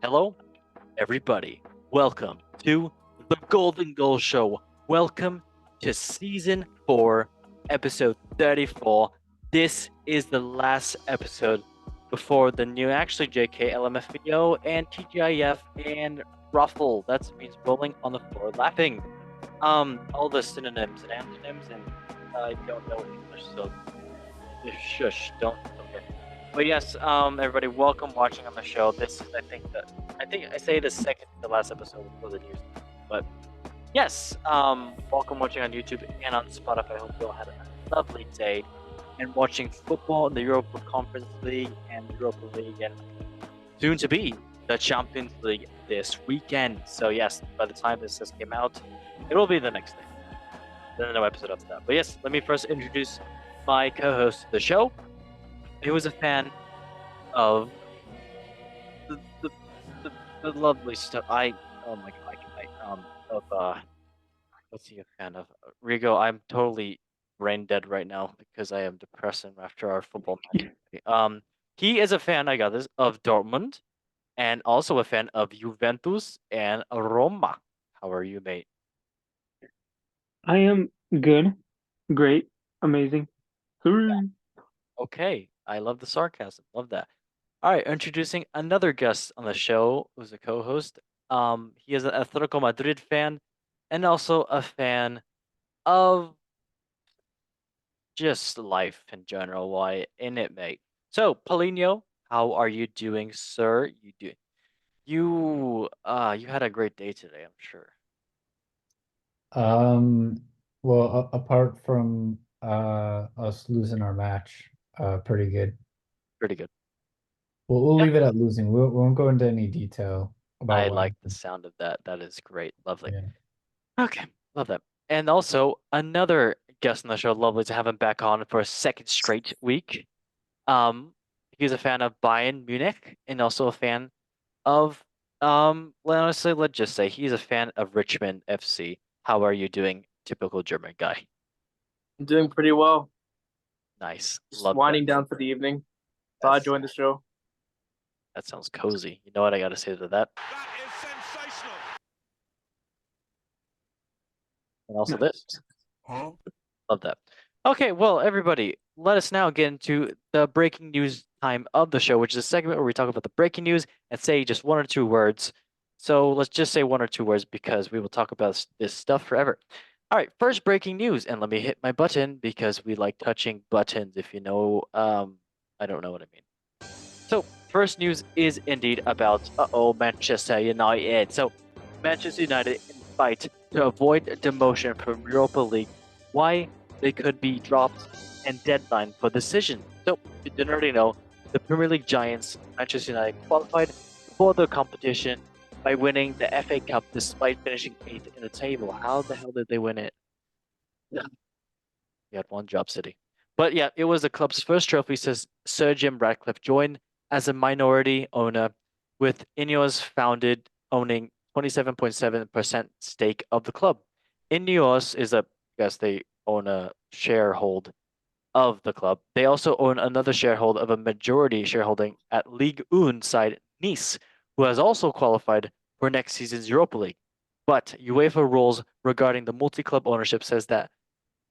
Hello, everybody. Welcome to the Golden Goal Show. Welcome to Season 4, Episode 34. This is the last episode before the new, actually, JK, LMFAO, and TGIF, and Ruffle. That means rolling on the floor laughing. All the synonyms and antonyms, and I don't know English, so shush, don't. Okay. But yes, everybody, welcome watching on the show. This is, I think I say the second to last episode for the news. But yes, welcome watching on YouTube and on Spotify. I hope you all had a lovely day and watching football in the Europa Conference League and Europa League, and soon to be the Champions League this weekend. So yes, by the time this came out, it will be the next day. Then no episode after that. But yes, let me first introduce my co-host of the show. He was a fan of the lovely stuff. Oh my god, what's he a fan of? Rigo, I'm totally brain dead right now because I am depressing after our football match. He is a fan, I got this, of Dortmund and also a fan of Juventus and Roma. How are you, mate? I am good, great, amazing. Hooray. Okay, I love the sarcasm. Love that. All right, introducing another guest on the show who's a co-host. He is an Atletico Madrid fan and also a fan of just life in general. Why in it, mate? So, Paulinho, how are you doing, sir? You had a great day today, I'm sure. Um, well, apart from us losing our match, pretty good. Pretty good. We'll Yeah, leave it at losing. We won't go into any detail about I what like the happened. sound of that. That is great. Lovely. Yeah. Okay, love that. And also another guest on the show. Lovely to have him back on for a second straight week. He's a fan of Bayern Munich and also a fan of honestly, let's just say he's a fan of Richmond FC. How are you doing, typical German guy? I'm doing pretty well. Nice. Just Love that. winding down for the evening. Thought I'd That's join the show. that sounds cozy. You know what I gotta say to that? That is sensational. And also this. Love that. Okay, well, everybody, let us now get into the breaking news time of the show, which is a segment where we talk about the breaking news and say just one or two words. So let's just say one or two words because we will talk about this stuff forever. All right, first breaking news, and let me hit my button because we like touching buttons. If you know, I don't know what I mean. So first news is indeed about Manchester United. So Manchester United in fight to avoid demotion from Europa League. Why they could be dropped and deadline for decision. So if you didn't already know, the Premier League giants Manchester United qualified for the competition by winning the FA Cup despite finishing 8th in the table. How the hell did they win it? He had one job, City. But yeah, it was the club's first trophy since Sir Jim Ratcliffe joined as a minority owner, with Ineos founded owning 27.7% stake of the club. Ineos is I guess they own a sharehold of the club. They also own another sharehold of a majority shareholding at Ligue 1 side Nice, who has also qualified for next season's Europa League. But UEFA rules regarding the multi-club ownership says that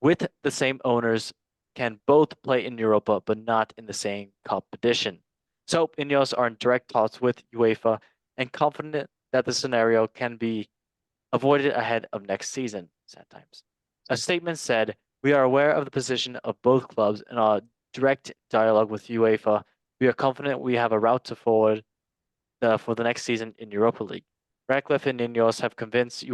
with the same owners can both play in Europa but not in the same competition. So Ineos are in direct talks with UEFA and confident that the scenario can be avoided ahead of next season. Sad times. A statement said, "We are aware of the position of both clubs and are direct dialogue with UEFA. We are confident we have a route to forward for the next season in Europa League. Ratcliffe and Ineos have convinced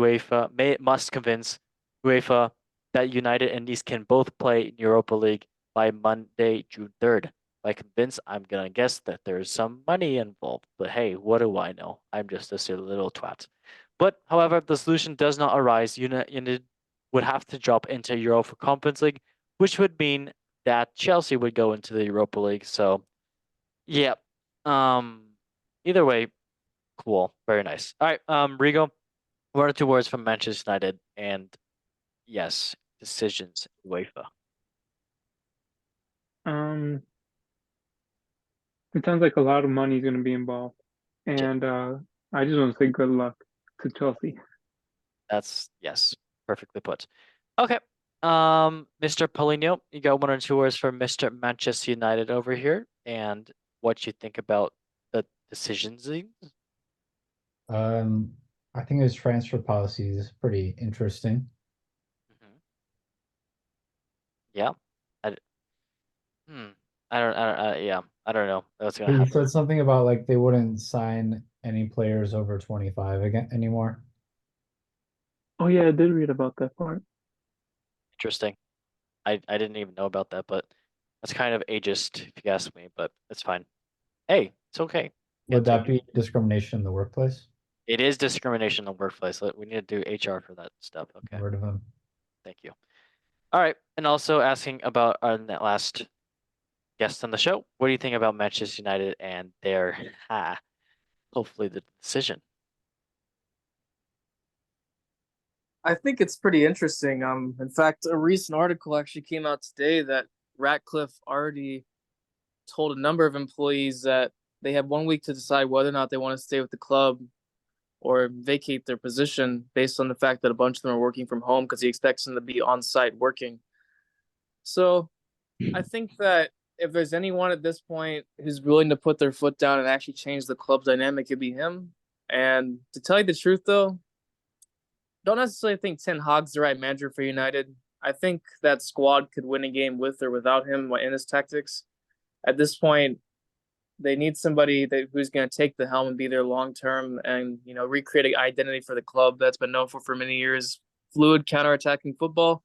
must convince UEFA that United and Nice can both play in Europa League by Monday, June 3rd. By convinced, I'm gonna guess that there's some money involved. But hey, what do I know? I'm just a silly little twat. But however, if the solution does not arise, United would have to drop into Europa Conference League, which would mean that Chelsea would go into the Europa League. So, yeah. Um, Either way, cool. Very nice. All right, Rigo, one or two words from Manchester United, and yes, decisions UEFA. Um, it sounds like a lot of money is going to be involved, And I just want to say good luck to Chelsea. That's yes, perfectly put. Okay. Mr. Paulinho, you got 1 or 2 words for Mr. Manchester United over here, and what you think about the decisions. Um, I think his transfer policy is pretty interesting. Yeah. I, hmm. Yeah. I don't know what's gonna He happen. said something about like they wouldn't sign any players over 25 again anymore. Oh yeah, I did read about that part. Interesting. I didn't even know about that, but that's kind of ageist if you ask me, but it's fine. Hey, it's okay. Would Get to that be discrimination in the workplace? It is discrimination in the workplace. We need to do HR for that stuff. Okay. Word of him. Thank you. All right. And also asking about our last guest on the show. What do you think about Manchester United and their hopefully the decision? I think it's pretty interesting. In fact, a recent article actually came out today that Ratcliffe already told a number of employees that they have 1 week to decide whether or not they want to stay with the club or vacate their position based on the fact that a bunch of them are working from home because he expects them to be on site working. So I think that if there's anyone at this point who's willing to put their foot down and actually change the club dynamic, it'd be him. And to tell you the truth, though, don't necessarily think Ten Hag's the right manager for United. I think that squad could win a game with or without him in his tactics. At this point, they need somebody who's going to take the helm and be there long term, and recreate an identity for the club that's been known for many years: fluid counter-attacking football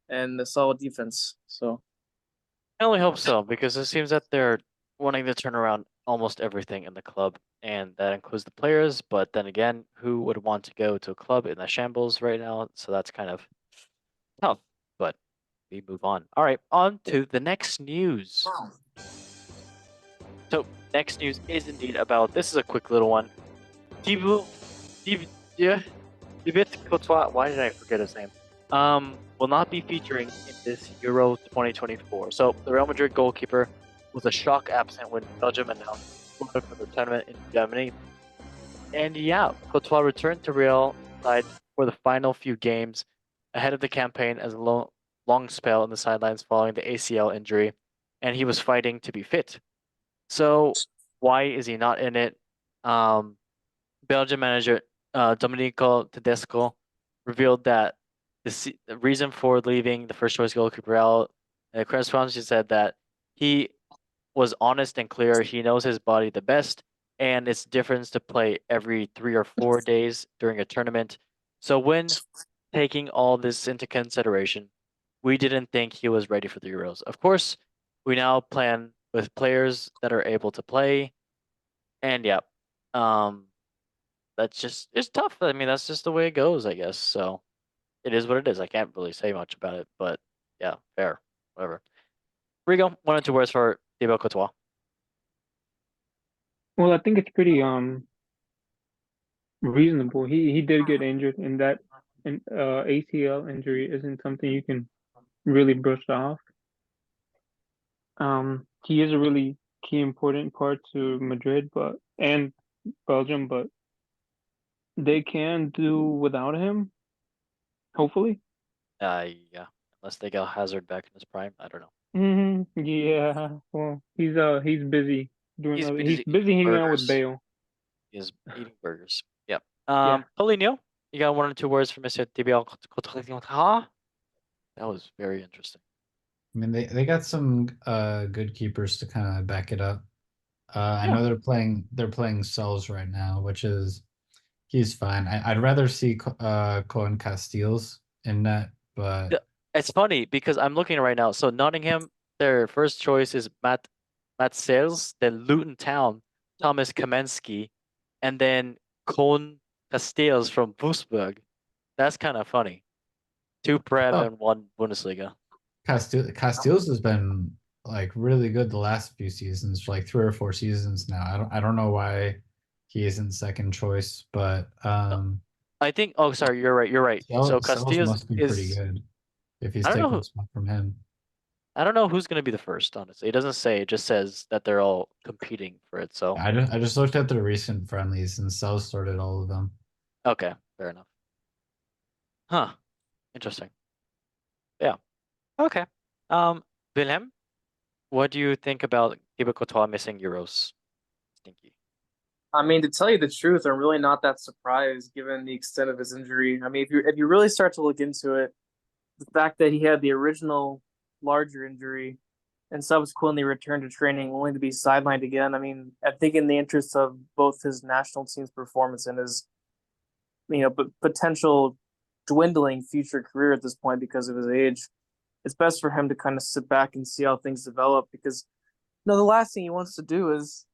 and the solid defense. So I only hope so because it seems that they're wanting to turn around almost everything in the club, and that includes the players. But then again, who would want to go to a club in the shambles right now? So that's kind of tough. But we move on. All right, on to the next news. So next news is indeed about this is a quick little one. Thibaut, yeah, Thibaut Courtois. Why did I forget his name? Will not be featuring in this Euro 2024. So the Real Madrid goalkeeper was a shock absent when Belgium announced for the tournament in Germany. And yeah, Courtois returned to Real side for the final few games ahead of the campaign as a long spell in the sidelines following the ACL injury, and he was fighting to be fit. So why is he not in it? Belgian manager Domenico Tedesco revealed that the reason for leaving the first choice goalkeeper out in the correspondence, he said that he was honest and clear. He knows his body the best, and it's different to play every 3 or 4 days during a tournament. So when taking all this into consideration, we didn't think he was ready for the Euros. Of course, we now plan with players that are able to play, and yeah, um, it's tough. I mean, that's just the way it goes, I guess. So it is what it is. I can't really say much about it, but yeah, fair, whatever. Rigo, 1 or 2 words for Thibaut Courtois. Well, I think it's pretty reasonable. He did get injured, and that ACL injury isn't something you can really brush off. He is a really key important part to Madrid, and Belgium, but they can do without him, hopefully. Yeah, unless they got Hazard back in his prime, I don't know. Yeah. Well, he's busy doing He's other. busy He's eating busy hanging out with burgers. Bale. He is eating burgers. Yep. Yeah. Paulinho, you got 1 or 2 words for Mr. Thibaut Courtois? That was very interesting. I mean, they got some good keepers to kind of back it up. I Yeah. know they're playing Cells right now, which is he's fine. I'd rather see Cohen Casteels in net, but It's funny because I'm looking right now. So Nottingham, their first choice is Matt Sales, then Luton Town, Thomas Kamensky, and then Kohn Casteels from Wolfsburg. That's kind of funny. 2 Prem oh, and 1 Bundesliga. Casteels has been like really good the last few seasons, for like 3 or 4 seasons now. I don't know why he isn't second choice, but I think. Oh, sorry. You're right. So Cells Casteels must be pretty is. good if he's I don't know taking who. a spot from him. I don't know who's gonna be the first, honestly. It doesn't say, it just says that they're all competing for it. So I just looked at the recent friendlies and Cell sorted all of them. okay, fair enough. Huh. Interesting. Yeah. Okay. Wilhelm, what do you think about Thibaut Courtois missing Euros? Stinky. I mean, to tell you the truth, I'm really not that surprised given the extent of his injury. I mean, if you really start to look into it, the fact that he had the original larger injury and subsequently returned to training only to be sidelined again. I mean, I think in the interest of both his national team's performance and his, potential dwindling future career at this point because of his age, it's best for him to kind of sit back and see how things develop because the last thing he wants to do is,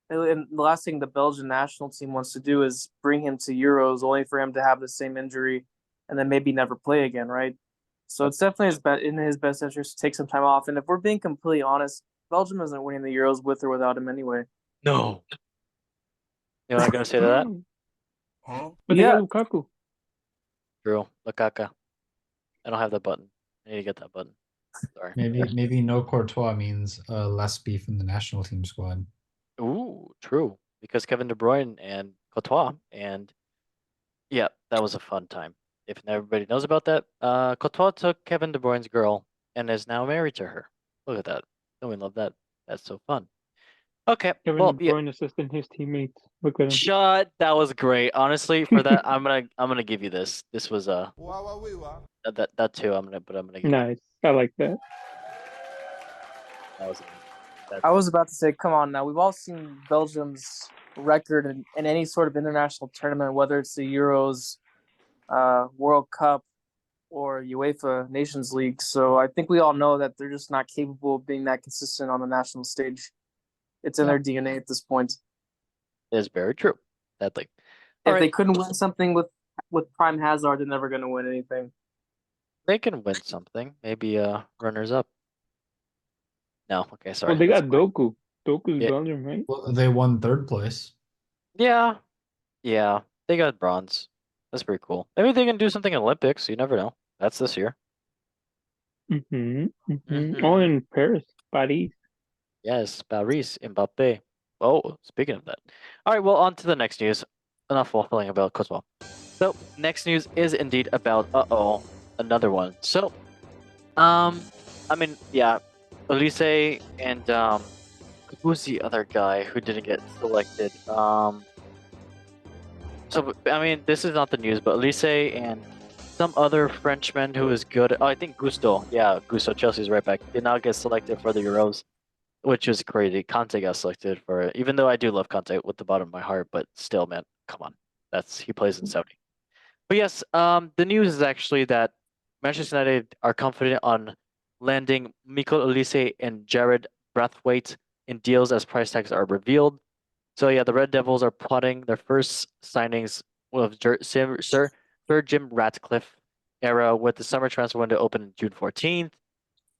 and the last thing the Belgian national team wants to do is bring him to Euros only for him to have the same injury and then maybe never play again, right? So it's definitely in his best interest to take some time off. And if we're being completely honest, Belgium isn't winning the Euros with or without him anyway. No. You're not gonna say that? But they got Lukaku. True. Lukaku. I don't have that button. I need to get that button. Sorry. Maybe no Courtois means less beef in the national team squad. Ooh, true. Because Kevin De Bruyne and Courtois, and yeah, that was a fun time. If everybody knows about that, Courtois took Kevin De Bruyne's girl and is now married to her. Look at that. Don't we love that? That's so fun. Okay, Kevin well, De yeah. Bruyne assisting his teammates. Look at him. Shut. That was great. Honestly, for that, I'm gonna give you this. This was that too. I'm gonna give you Nice. I like that. that was I was about to say, come on now. We've all seen Belgium's record in any sort of international tournament, whether it's the Euros, World Cup, or UEFA Nations League. So I think we all know that they're just not capable of being that consistent on the national stage. It's in their DNA at this point. It is very true. Sadly. If All they right, couldn't win something with Prime Hazard, they're never going to win anything. they can win something. Maybe runners up. No, okay, sorry. Well, they That's got fine. Doku. Doku's Yeah. Belgium, right? Well, they won third place. Yeah, yeah, they got bronze. That's pretty cool. Maybe they can do something in Olympics. You never know. That's this year. Oh, in Paris, Paris. Yes, Paris, Mbappe. Oh, speaking of that. All right, well, on to the next news. Enough waffling about Courtois. So, next news is indeed about, another one. So, I mean, yeah, Olise and, who's the other guy who didn't get selected? So, I mean, this is not the news, but Olise and some other Frenchman who is good. Oh, I think Gusto. Yeah, Gusto, Chelsea's right back. Did not get selected for the Euros, which is crazy. Conte got selected for it, even though I do love Conte with the bottom of my heart, but still, man, come on. He plays in Saudi. But yes, the news is actually that Manchester United are confident on landing Mikel Olise and Jared Brathwaite in deals as price tags are revealed. So yeah, the Red Devils are plotting their first signings with Sir Jim Ratcliffe era, with the summer transfer window open on June 14th.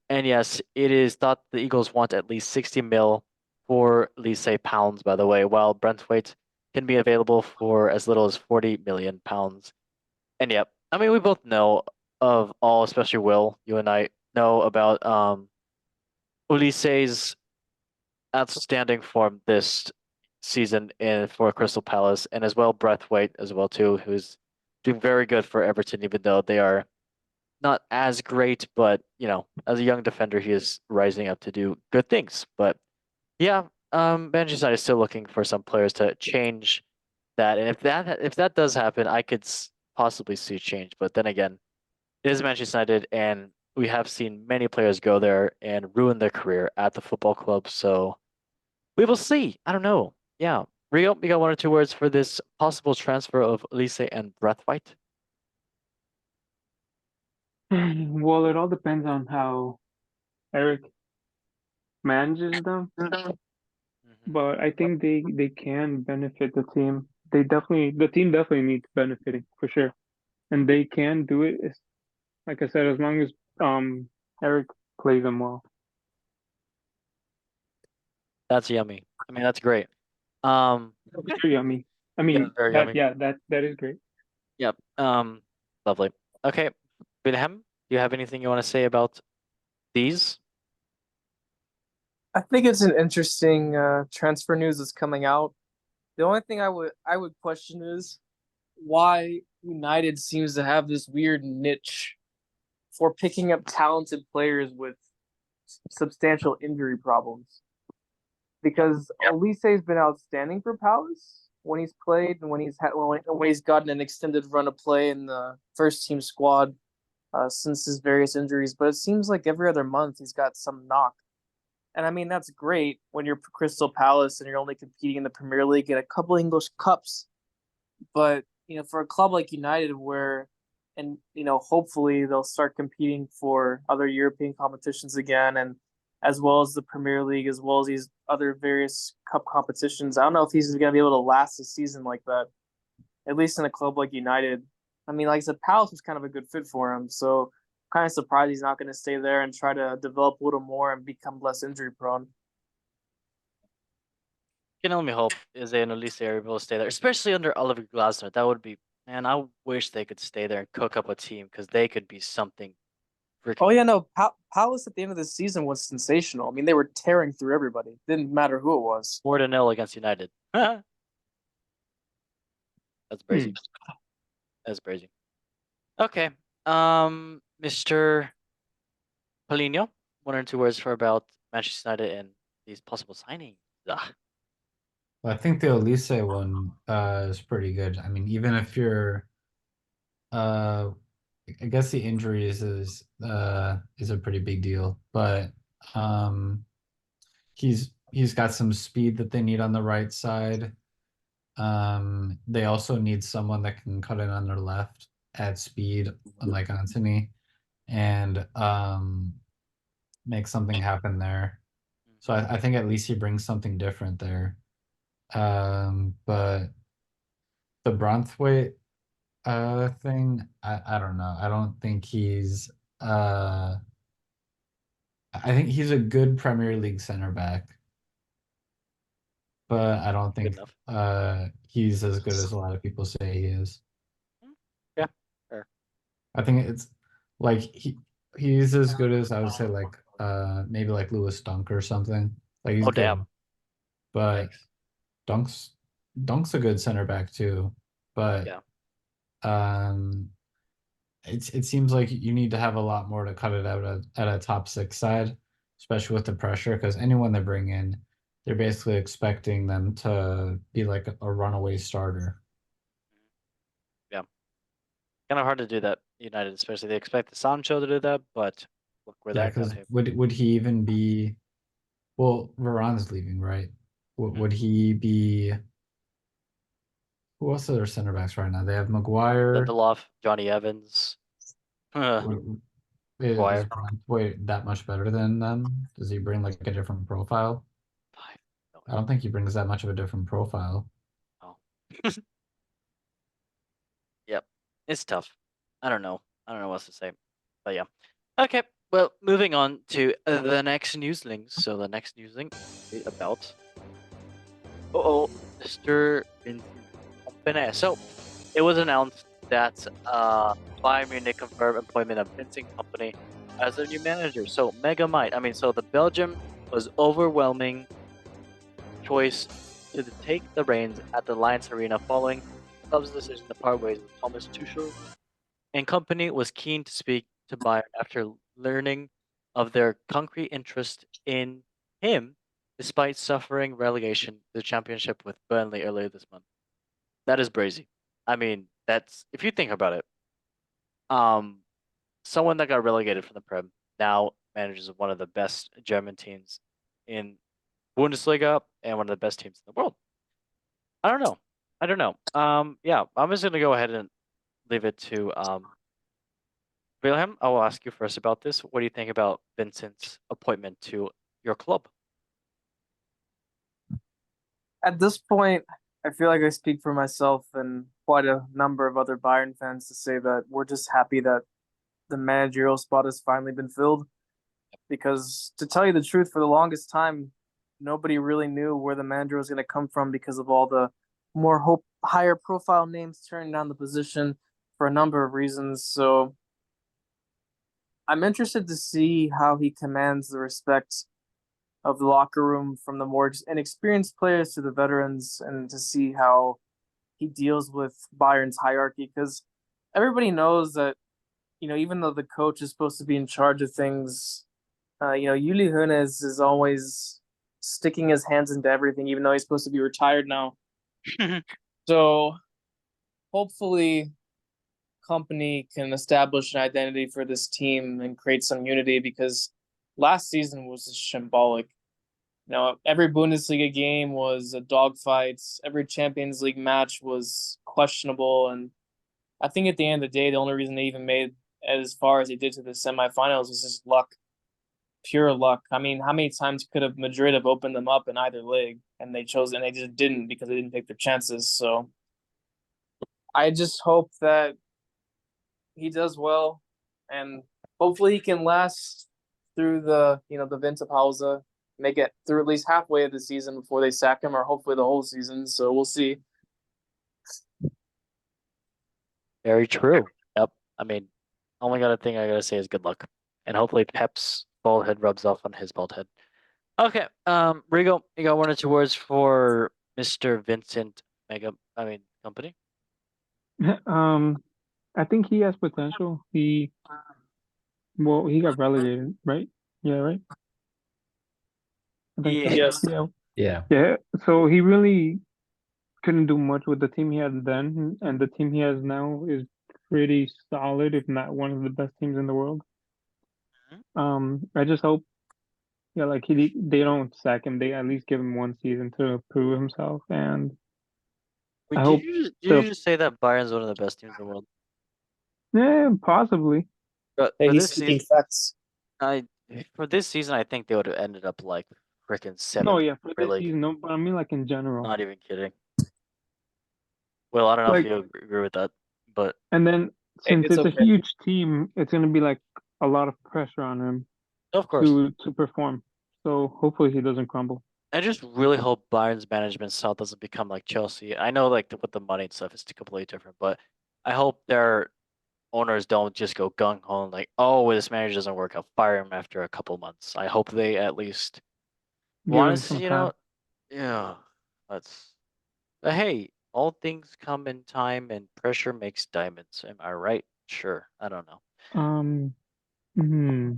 And yes, it is thought the Eagles want at least 60 mil for £60 by the way, while Brentwaite can be available for as little as 40 million pounds. And yeah, I mean, we both know of all, especially Will, you and I know about Ulise's outstanding form this season for Crystal Palace, and as well Braithwaite as well too, who's doing very good for Everton, even though they are not as great, but as a young defender, he is rising up to do good things. But yeah, Manchester United is still looking for some players to change that, and if that does happen, I could possibly see change. But then again, it is Manchester United, and we have seen many players go there and ruin their career at the football club. So we will see. I don't know. Yeah, Rio, you got one or two words for this possible transfer of Elise and Braithwaite? Well, it all depends on how Eric manages them, but I think they can benefit the team. The team definitely needs benefiting for sure, and they can do it. Like I said, as long as Eric plays them well. That's yummy. I mean, that's great. Very yummy. I mean, very yummy. that is great. Yep. Lovely. Okay, Wilhelm, do you have anything you want to say about these? I think it's an interesting transfer news that's coming out. The only thing I would question is why United seems to have this weird niche for picking up talented players with substantial injury problems. Because Olise's been outstanding for Palace when he's played and when he's gotten an extended run of play in the first team squad since his various injuries. But it seems like every other month he's got some knock. And I mean, that's great when you're Crystal Palace and you're only competing in the Premier League and a couple English cups. But, for a club like United hopefully they'll start competing for other European competitions again, and as well as the Premier League, as well as these other various cup competitions. I don't know if he's going to be able to last a season like that, at least in a club like United. I mean, like I said, Palace was kind of a good fit for him. So kind of surprised he's not going to stay there and try to develop a little more and become less injury prone. Can only hope is they and Elise are able to stay there, especially under Oliver Glasner. That would be, man, I wish they could stay there and cook up a team because they could be something freaking. Oh yeah, no, Palace at the end of the season was sensational. I mean, they were tearing through everybody. Didn't matter who it was. 4-0 against United. That's crazy. That's crazy. Okay. Mr. Polino, 1 or 2 words for about Manchester United and these possible signings. Ugh. Well, I think the Elise one is pretty good. I mean, even if you're I guess the injuries is a pretty big deal, but he's got some speed that they need on the right side. They also need someone that can cut in on their left at speed, unlike Anthony, and make something happen there. So I think at least he brings something different there. But the Branthwaite thing, I don't know. I don't think he's I think he's a good Premier League center back, but I don't think he's as good as a lot of people say he is. Yeah, fair. I think it's like he's as good as I would say like maybe like Lewis Dunk or something. Like he's good. Damn. But Dunk's a good center back too. But it seems like you need to have a lot more to cut it out at a top 6 side, especially with the pressure, because anyone they bring in, they're basically expecting them to be like a runaway starter. Yeah. Kind of hard to do that, United, especially they expect the Sancho to do that, but look where that got him. Would he even be? Well, Varane's leaving, right? Would he be? Who else are their center backs right now? They have Maguire. Lindelof, Johnny Evans. Is Branthwaite that much better than them? Does he bring like a different profile? I don't think he brings that much of a different profile. Oh. Yep. It's tough. I don't know. I don't know what to say. But yeah. Okay. Well, moving on to the next newsling. So the next newsling is about Mr. Vincent. So it was announced that Bayern Munich confirmed employment of Vincent Company as their new manager. So Mega Might. I mean, so the Belgium was overwhelming choice to take the reins at the Alliance Arena following the club's decision to part ways with Thomas Tuchel, and Company was keen to speak to Bayern after learning of their concrete interest in him, despite suffering relegation to the Championship with Burnley earlier this month. That is brazy. I mean, that's if you think about it. Someone that got relegated from the Prem now manages one of the best German teams in Bundesliga and one of the best teams in the world. I don't know. Yeah, I'm just gonna go ahead and leave it to Wilhelm. I will ask you first about this. What do you think about Vincent's appointment to your club? At this point, I feel like I speak for myself and quite a number of other Bayern fans to say that we're just happy that the managerial spot has finally been filled. Because to tell you the truth, for the longest time, nobody really knew where the manager was going to come from because of all the more higher profile names turning down the position for a number of reasons. So I'm interested to see how he commands the respect of the locker room, from the more inexperienced players to the veterans, and to see how he deals with Bayern's hierarchy. Because everybody knows that, even though the coach is supposed to be in charge of things, Uli Hoeneß is always sticking his hands into everything, even though he's supposed to be retired now. So hopefully, company can establish an identity for this team and create some unity, because last season was symbolic. Every Bundesliga game was a dogfight. Every Champions League match was questionable, and I think at the end of the day, the only reason they even made as far as they did to the semifinals was just luck, pure luck. I mean, how many times could have Madrid have opened them up in either leg, and they just didn't, because they didn't take their chances. So I just hope that he does well, and hopefully he can last through the Winterpause, make it through at least halfway of the season before they sack him, or hopefully the whole season. So we'll see. Very true. Yep. I mean, only thing I gotta say is good luck, and hopefully Pep's bald head rubs off on his bald head. Okay. Rigo, you got 1 or 2 words for Mr. Vincent Company? I think he has potential. He got relegated, right? Yeah, right. I think so. Yes. Yeah. Yeah. So he really couldn't do much with the team he had then, and the team he has now is pretty solid, if not one of the best teams in the world. I just hope, like they don't sack him. They at least give him 1 season to prove himself, and Wait, I did hope you just say that Bayern's one of the best teams in the world? yeah, possibly. But Hey, for he's this speaking season, facts. I think they would have ended up like freaking No, 7th yeah, for Premier this League. season, no, but I mean like in general. Not even kidding. Well, I don't know if Like, you agree with that, but and then since It's it's a okay. huge team, it's gonna be like a lot of pressure on him of course. to perform. So hopefully he doesn't crumble. I just really hope Bayern's management style doesn't become like Chelsea. I know like with the money and stuff, it's completely different, but I hope their owners don't just go gung ho and like, oh, this manager doesn't work, I'll fire him after a couple months. I hope they at least Give want him to some see, time. yeah, that's. But hey, all things come in time, and pressure makes diamonds. Am I right? Sure. I don't know. Hmm.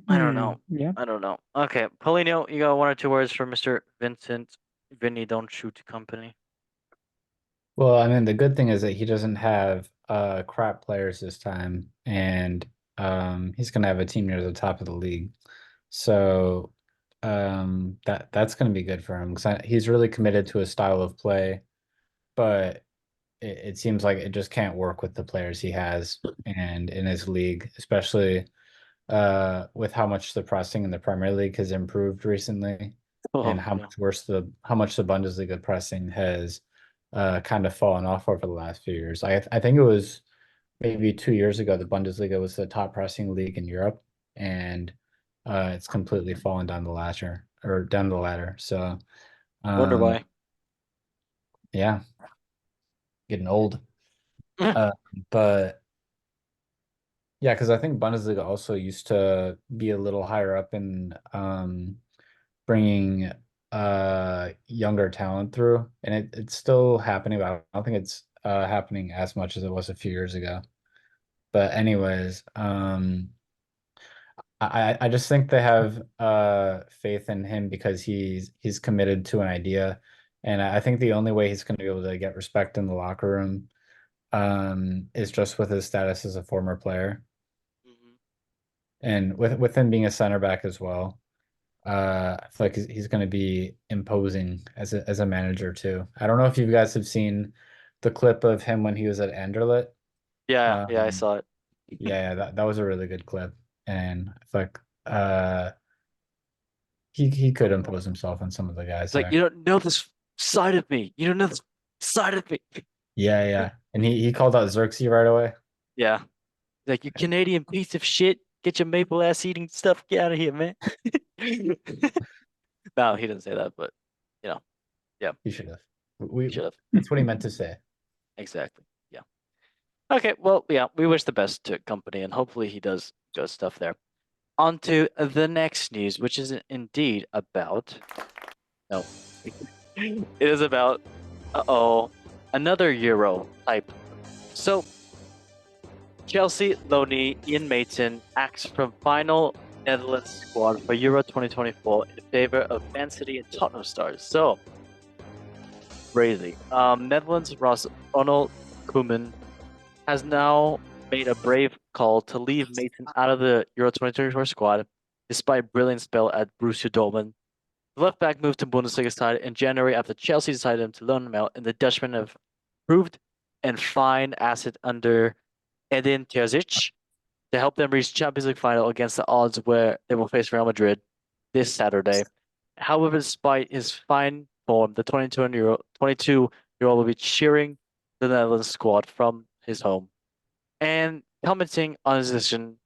I don't know. Yeah. I don't know. Okay, Polino, you got 1 or 2 words for Mr. Vincent Vinny Don't Shoot Company. Well, I mean, the good thing is that he doesn't have crap players this time, and he's gonna have a team near the top of the league. So that's gonna be good for him, because he's really committed to a style of play, but it seems like it just can't work with the players he has and in his league, especially with how much the pressing in the Premier League has improved recently, and how much worse the Bundesliga pressing has kind of fallen off over the last few years. I think it was maybe 2 years ago the Bundesliga was the top pressing league in Europe, and it's completely fallen down the ladder. So Wonder why. yeah, getting old. But yeah, because I think Bundesliga also used to be a little higher up in bringing younger talent through, and it's still happening, but I don't think it's happening as much as it was a few years ago. But anyways, I just think they have faith in him because he's committed to an idea, and I think the only way he's going to be able to get respect in the locker room is just with his status as a former player, and with him being a center back as well. I feel like he's going to be imposing as a manager too. I don't know if you guys have seen the clip of him when he was at Anderlecht. Yeah, I Um, saw it. yeah, that was a really good clip, and I feel like he could impose himself on some of the guys It's like, there. you don't know this side of me. You don't know this side of me. Yeah, and he called out Xerxes right away. Yeah. Like, you Canadian piece of shit. Get your maple ass eating stuff. Get out of here, man. No, he didn't say that, but yeah, He should have. he should have. That's what he meant to say. Exactly. Yeah. Okay, well, yeah, we wish the best to company, and hopefully he does good stuff there. On to the next news, which is indeed about. No, it is about. Another Euro type. So, Chelsea loanee Ian Mason acts from final Netherlands squad for Euro 2024 in favor of Man City and Tottenham stars. So, crazy. Netherlands Ronald Koeman has now made a brave call to leave Mason out of the Euro 2024 squad, despite a brilliant spell at Borussia Dortmund. The left back moved to Bundesliga side in January after Chelsea decided him to loan him out, and the Dutchman have proved and fine asset under Edin Terzic to help them reach Champions League final against the odds where they will face Real Madrid this Saturday. However, despite his fine form, the 22-year-old will be cheering the Netherlands squad from his home. And commenting on his decision,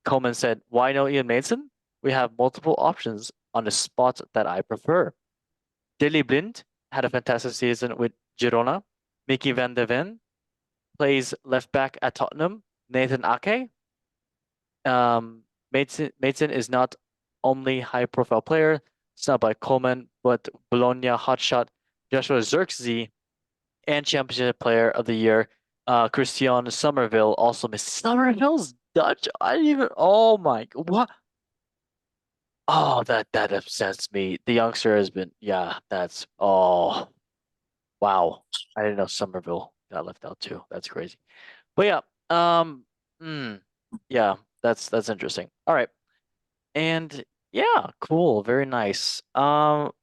Coleman said, "Why no Ian Mason? We have multiple options on the spot that I prefer. Dilly Blind had a fantastic season with Girona. Mickey van der Ven plays left back at Tottenham. Nathan Ake. Mason is not only high profile player, snubbed by Coleman, but Bologna hotshot Joshua Zirkzee and Championship Player of the Year Christian Somerville also missed. Somerville's Dutch? I didn't even. Oh my. What? Oh, that upsets me. The youngster has been. Yeah, that's. Oh, wow. I didn't know Somerville got left out too. That's crazy. But yeah. Yeah, that's interesting. All right. And yeah, cool. Very nice. Well,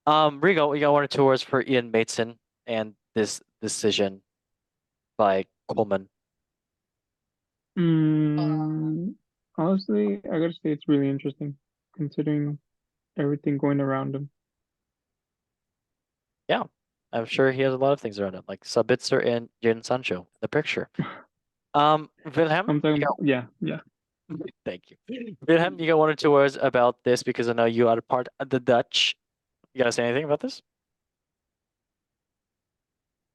Rigo, we got one or two words for Ian Mason and this decision by Coleman. Honestly, I gotta say it's really interesting considering everything going around him. Yeah, I'm sure he has a lot of things around him, like Sabitzer and Jadon Sancho in the picture. Wilhelm, I'm talking, you yeah. thank you. Wilhelm, you got one or two words about this because I know you are part of the Dutch. You gotta say anything about this?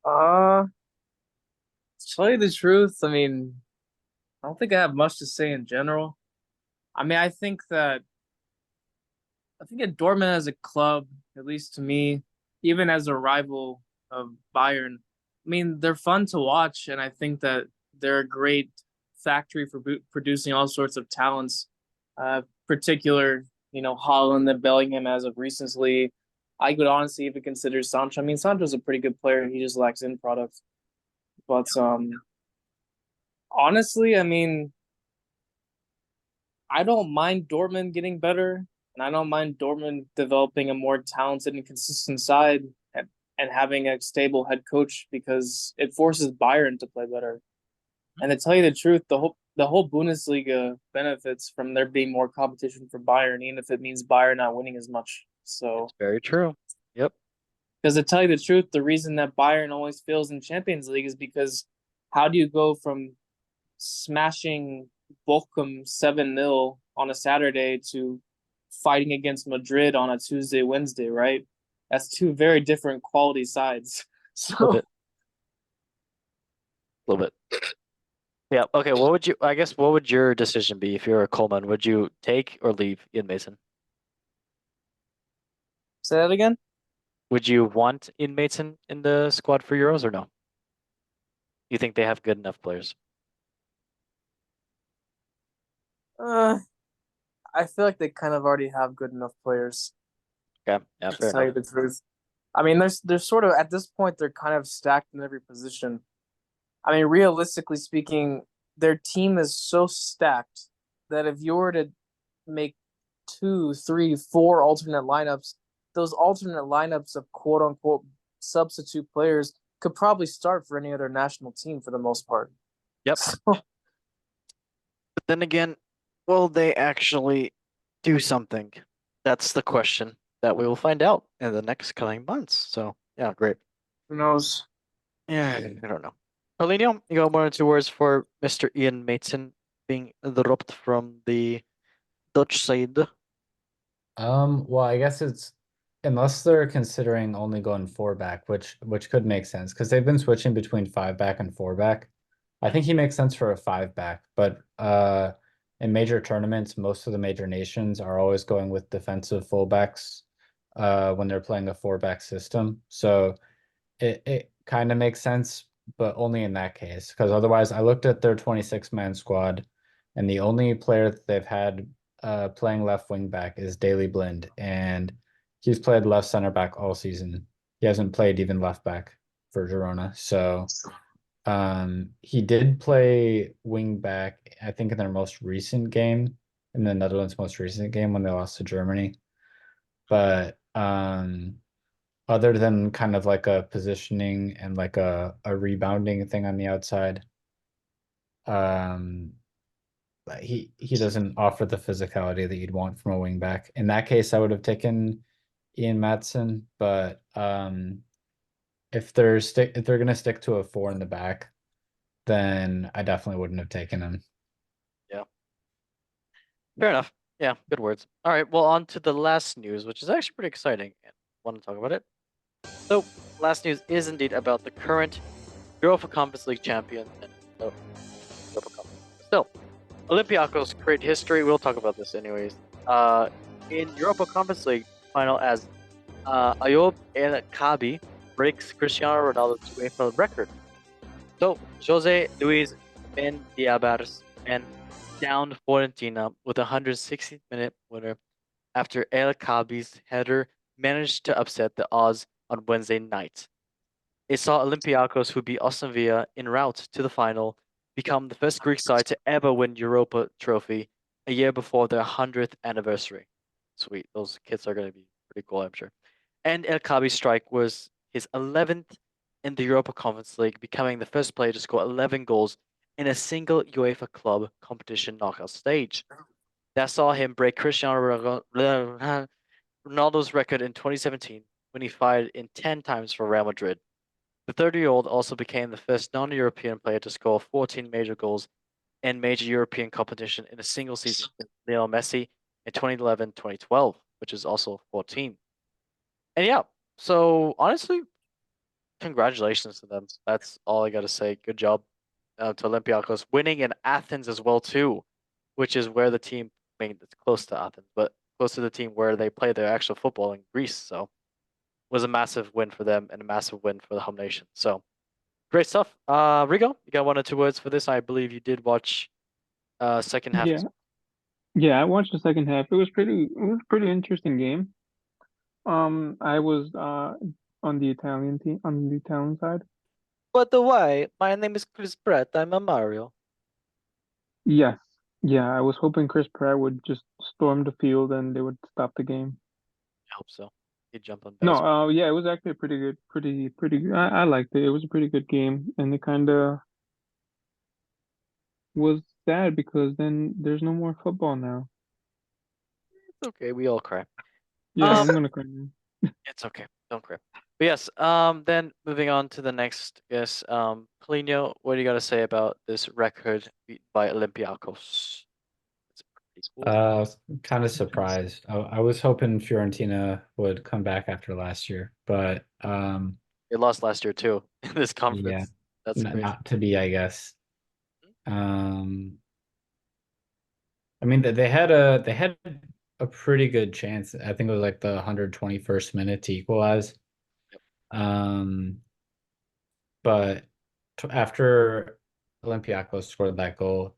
To tell you the truth, I mean, I don't think I have much to say in general. I mean, I think that Dortmund as a club, at least to me, even as a rival of Bayern, I mean, they're fun to watch, and I think that they're a great factory for producing all sorts of talents. Particular, Holland and Bellingham as of recently. I could honestly even consider Sancho. I mean, Sancho's a pretty good player. He just lacks in product. But honestly, I mean, I don't mind Dortmund getting better, and I don't mind Dortmund developing a more talented and consistent side and having a stable head coach because it forces Bayern to play better. And to tell you the truth, the whole Bundesliga benefits from there being more competition for Bayern, even if it means Bayern not winning as much. So It's very true. Yep. because to tell you the truth, the reason that Bayern always fails in Champions League is because how do you go from smashing Bochum 7-0 on a Saturday to fighting against Madrid on a Tuesday, Wednesday, right? That's two very different quality sides. A little bit. A little bit. Yeah. Okay. What would your decision be if you're a Coleman? Would you take or leave Ian Mason? Say that again? Would you want Ian Mason in the squad for Euros or no? You think they have good enough players? I feel like they kind of already have good enough players. Okay. Yeah, To fair tell you enough. the truth. I mean, they're sort of at this point they're kind of stacked in every position. I mean, realistically speaking, their team is so stacked that if you were to make 2, 3, 4 alternate lineups, those alternate lineups of quote unquote substitute players could probably start for any other national team for the most part. Yep. So, But then again, will they actually do something? That's the question that we will find out in the next coming months. So yeah, great. who knows? Yeah, I don't know. Paulinho, you got one or two words for Mr. Ian Mason being dropped from the Dutch side? Well, I guess it's unless they're considering only going four back, which could make sense because they've been switching between five back and four back. I think he makes sense for a five back, but in major tournaments, most of the major nations are always going with defensive fullbacks when they're playing a four-back system. So it kind of makes sense, but only in that case. Because otherwise, I looked at their 26-man squad, and the only player that they've had playing left wing back is Daley Blind, and he's played left center back all season. He hasn't played even left back for Girona. So he did play wing back, I think, in their most recent game, in the Netherlands' most recent game when they lost to Germany. But other than kind of like a positioning and like a rebounding thing on the outside, um, he doesn't offer the physicality that you'd want from a wing back. In that case, I would have taken Ian Maatsen, but if they're gonna stick to a four in the back, then I definitely wouldn't have taken him. Yeah. Fair enough. Yeah, good words. All right, well, on to the last news, which is actually pretty exciting. And want to talk about it. So, last news is indeed about the current UEFA Conference League champion and Europa Cup. So, Olympiacos create history. We'll talk about this anyways. In Europa Conference League final, as Ayoub El Kabi breaks Cristiano Ronaldo's UEFA record. So, Jose Luis Mendiabars and downed Fiorentina with a 160th-minute winner after El Kabi's header managed to upset the odds on Wednesday night. It saw Olympiacos, who beat Aston Villa en route to the final, become the first Greek side to ever win Europa Trophy a year before their 100th anniversary. Sweet, those kids are going to be pretty cool, I'm sure. And El Kabi's strike was his 11th in the Europa Conference League, becoming the first player to score 11 goals in a single UEFA club competition knockout stage. That saw him break Cristiano Ronaldo's record in 2017 when he fired in 10 times for Real Madrid. The 30-year-old also became the first non-European player to score 14 major goals in major European competition in a single season since Lionel Messi in 2011-2012, which is also 14. And yeah, so honestly, congratulations to them. That's all I got to say. Good job to Olympiacos, winning in Athens as well too, which is where the team, I mean, it's close to Athens, but close to the team where they play their actual football in Greece. So was a massive win for them and a massive win for the home nation. So great stuff. Rigo, you got 1 or 2 words for this? I believe you did watch second half. Yeah, yeah, I watched the second half. It was pretty interesting game. I was on the Italian team, on the Italian side. By the way, my name is Chris Pratt. I'm a Mario. Yes. Yeah, I was hoping Chris Pratt would just storm the field and they would stop the game. I hope so. He jumped on No, base. yeah, it was actually a pretty good, pretty good. I liked it. It was a pretty good game, and it kind of was sad because then there's no more football now. It's okay. We all cry. Yeah, Um, I'm gonna cry now. it's okay. Don't cry. But yes. Then moving on to the next. Yes. Polino, what do you got to say about this record beat by Olympiacos? It's pretty cool. Kind of surprised. I was hoping Fiorentina would come back after last year, but They lost last year too in this yeah, conference. That's crazy. not to be, I guess. I mean, they had a pretty good chance. I think it was like the 121st minute to equalize. Yep. But after Olympiacos scored that goal,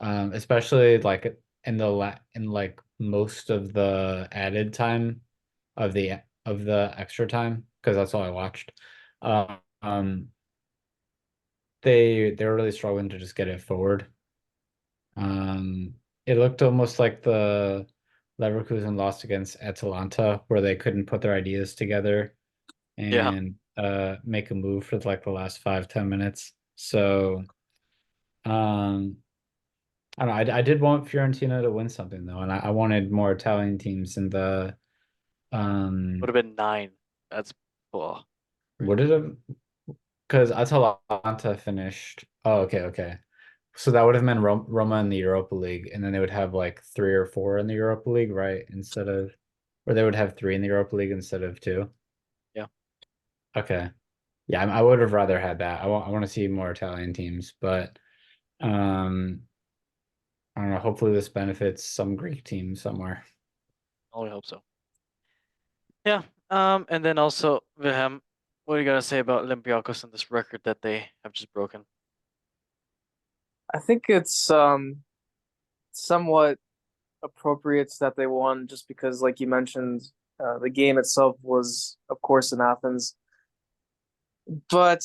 especially like in like most of the added time of the extra time, because that's all I watched. Um, they were really struggling to just get it forward. It looked almost like the Leverkusen lost against Atalanta, where they couldn't put their ideas together Yeah. and make a move for like the last 5-10 minutes. So I don't know. I did want Fiorentina to win something though, and I wanted more Italian teams in the Would have been 9. That's oh, would it have, because Atalanta finished. Oh, okay. So that would have meant Roma in the Europa League, and then they would have like 3 or 4 in the Europa League, right? Instead of, or they would have 3 in the Europa League instead of 2. yeah. Okay. Yeah, I would have rather had that. I want to see more Italian teams, but um I don't know. Hopefully, this benefits some Greek team somewhere. I only hope so. Yeah. And then also, Wilhelm, what do you gotta say about Olympiacos and this record that they have just broken? I think it's somewhat appropriate that they won just because, like you mentioned, the game itself was, of course, in Athens. But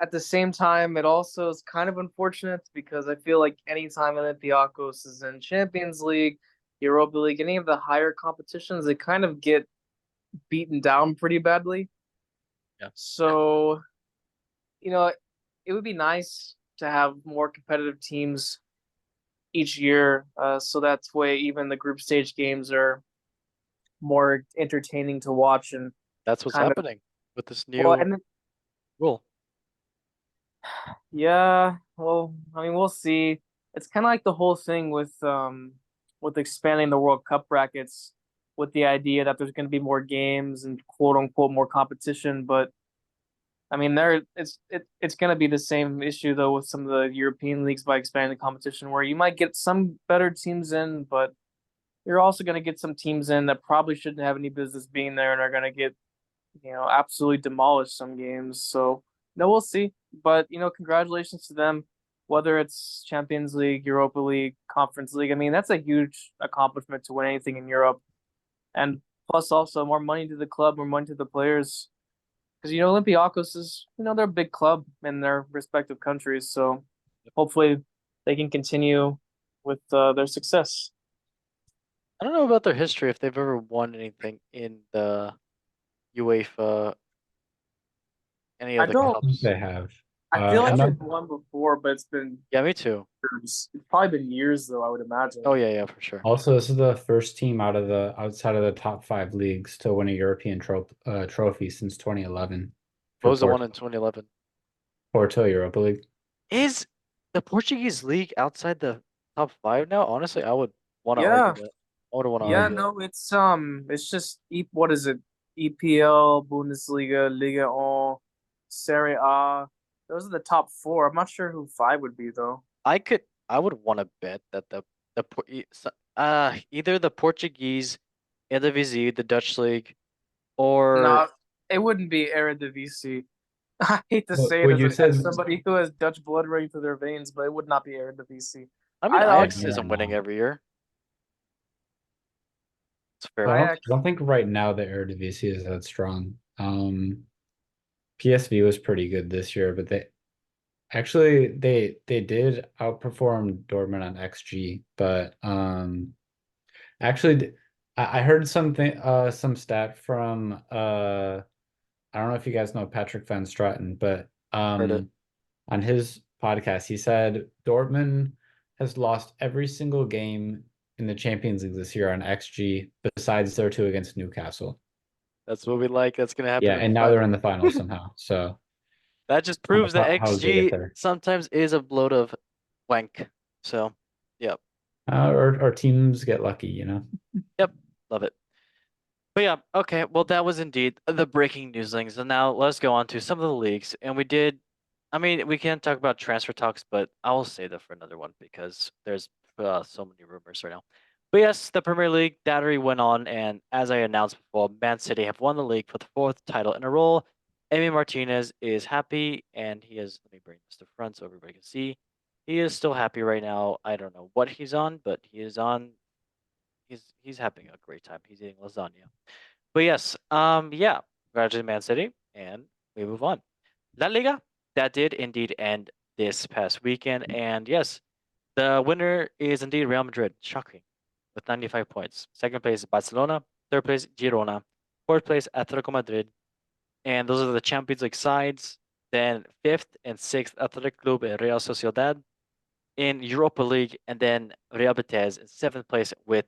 at the same time, it also is kind of unfortunate because I feel like anytime Olympiacos is in Champions League, Europa League, any of the higher competitions, they kind of get beaten down pretty badly. Yeah. So, it would be nice to have more competitive teams each year, so that way even the group stage games are more entertaining to watch and That's what's kind of happening with this well, new and rule. yeah, well, I mean, we'll see. It's kind of like the whole thing with expanding the World Cup brackets with the idea that there's going to be more games and quote unquote more competition, but I mean, it's going to be the same issue though with some of the European leagues by expanding the competition, where you might get some better teams in, but you're also going to get some teams in that probably shouldn't have any business being there and are going to get, absolutely demolished some games. So, no, we'll see. But, congratulations to them, whether it's Champions League, Europa League, Conference League. I mean, that's a huge accomplishment to win anything in Europe. And plus, also more money to the club, more money to the players. Because, Olympiacos is, they're a big club in their respective countries. So, hopefully, they can continue with their success. I don't know about their history if they've ever won anything in the UEFA, any I of the don't. I think cups. they have. I feel like And they've won before, but it's been Yeah, me too. years. It's probably been years, though, I would imagine. Oh yeah, for sure. also, this is the first team outside of the top 5 leagues to win a European trophy since 2011 What for was the one in 2011? Porto Europa League. Is the Portuguese league outside the top 5 now? Honestly, I would want to argue Yeah, that. I would want to yeah, argue that. no, it's just what is it? EPL, Bundesliga, Liga 1, Serie A. Those are the top four. I'm not sure who five would be though. I would want to bet that either the Portuguese Eredivisie, the Dutch league, or No, it wouldn't be Eredivisie. I hate to Well, say it well, as, you as said somebody who has Dutch blood running through their veins, but it would not be Eredivisie. I mean I Ajax I actually, don't isn't winning know. every year. It's a fair I I don't, point. I don't think right now the Eredivisie is that strong. PSV was pretty good this year, but they did outperform Dortmund on XG, but actually I heard some stat from I don't know if you guys know Patrick Van Straten, but Heard it. on his podcast he said Dortmund has lost every single game in the Champions League this year on XG besides their two against Newcastle. That's what we like. That's gonna happen Yeah, in the and now they're in final. the finals somehow. So That just I don't proves that know how did they get XG there? sometimes is a bloat of wank. So, yep. Or teams get lucky, you know. Yep. Love it. But yeah, okay. Well, that was indeed the breaking newslings. And now let's go on to some of the leagues. And I mean, we can't talk about transfer talks, but I will save that for another one because there's so many rumors right now. But yes, the Premier League that already went on, and as I announced before, Man City have won the league for the 4th title in a row. Emi Martinez is happy, and he is. Let me bring this to front so everybody can see. He is still happy right now. I don't know what he's on, but he is on. He's having a great time. He's eating lasagna. But yes, yeah, congratulations, Man City, and we move on. La Liga, that did indeed end this past weekend, and yes, the winner is indeed Real Madrid, shocking, with 95 points. Second place, Barcelona. Third place, Girona. Fourth place, Atletico Madrid. And those are the Champions League sides. Then fifth and sixth, Athletic Club and Real Sociedad in Europa League, and then Real Betis in seventh place with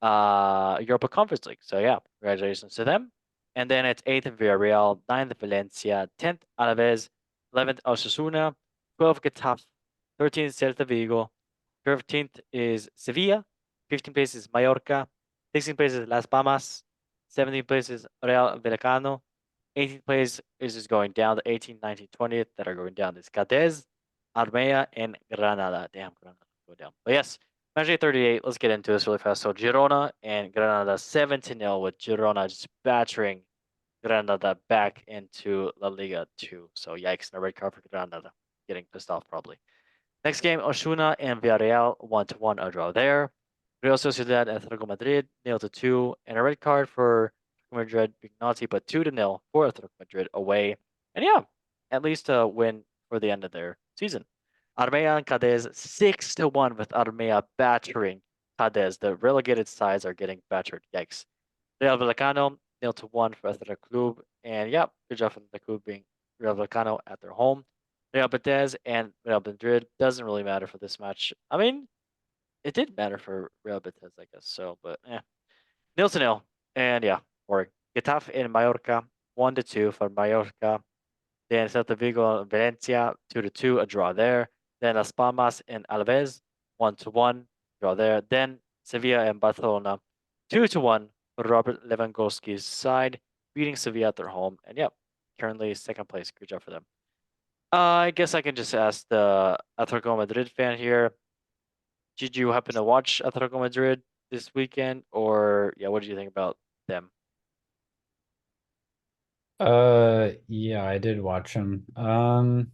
Europa Conference League. So yeah, congratulations to them. And then it's 8th Villarreal, 9th Valencia, 10th Alaves, 11th Osasuna, 12th Getafe, 13th Celta Vigo, 15th is Sevilla, 15th place is Mallorca, 16th place is Las Palmas, 17th place is Real Vallecano, 18th place is just going down. The 18th, 19th, 20th that are going down is Cadiz, Armenia, and Granada. Damn, Granada go down. But yes, Match day 38. Let's get into this really fast. So Girona and Granada 7-0 with Girona just battering Granada back into La Liga 2. So yikes, no red card for Granada. Getting pissed off probably. Next game, Osasuna and Villarreal 1-1, a draw there. Real Sociedad and Atletico Madrid 0-2, and a red card for Madrid being naughty, but 2-0 for Atletico Madrid away. And yeah, at least a win for the end of their season. Armea and Cadiz 6-1 with Armea battering Cadiz. The relegated sides are getting battered. Yikes. Real Vallecano 0-1 for Athletic Club, and yeah, good job from the Club being Real Vallecano at their home. Real Betis and Real Madrid doesn't really matter for this match. I mean, it did matter for Real Betis, I guess. So, but 0-0, and yeah, boring. Getafe in Mallorca 1-2 for Mallorca. Then Celta Vigo and Valencia 2-2, a draw there. Then Las Palmas and Alaves 1-1, draw there. Then Sevilla and Barcelona 2-1 for Robert Lewandowski's side, beating Sevilla at their home. And yep, currently second place. Good job for them. I guess I can just ask the Atletico Madrid fan here. Did you happen to watch Atletico Madrid this weekend, or yeah, what did you think about them? Yeah, I did watch him. Well,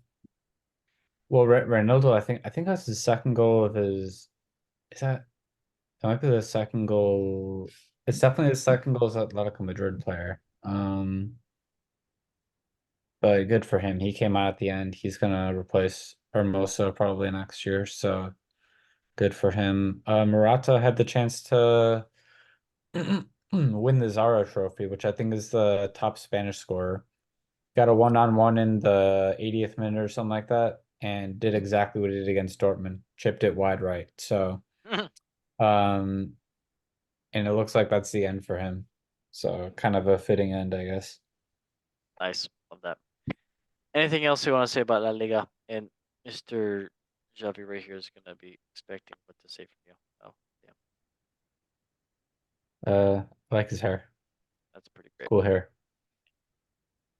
Ronaldo, I think that's his second goal of his. Is that might be the second goal? It's definitely the second goal as Atletico Madrid player. But good for him. He came out at the end. He's gonna replace Hermoso probably next year, so good for him. Morata had the chance to win the Zara Trophy, which I think is the top Spanish scorer. Got a one-on-one in the 80th minute or something like that, and did exactly what he did against Dortmund. Chipped it wide right. So, and it looks like that's the end for him. So kind of a fitting end, I guess. Nice, love that. Anything else you want to say about La Liga? And Mr. Javi right here is gonna be expecting what to say from you. Oh, yeah, I like his hair. that's pretty great. Cool hair.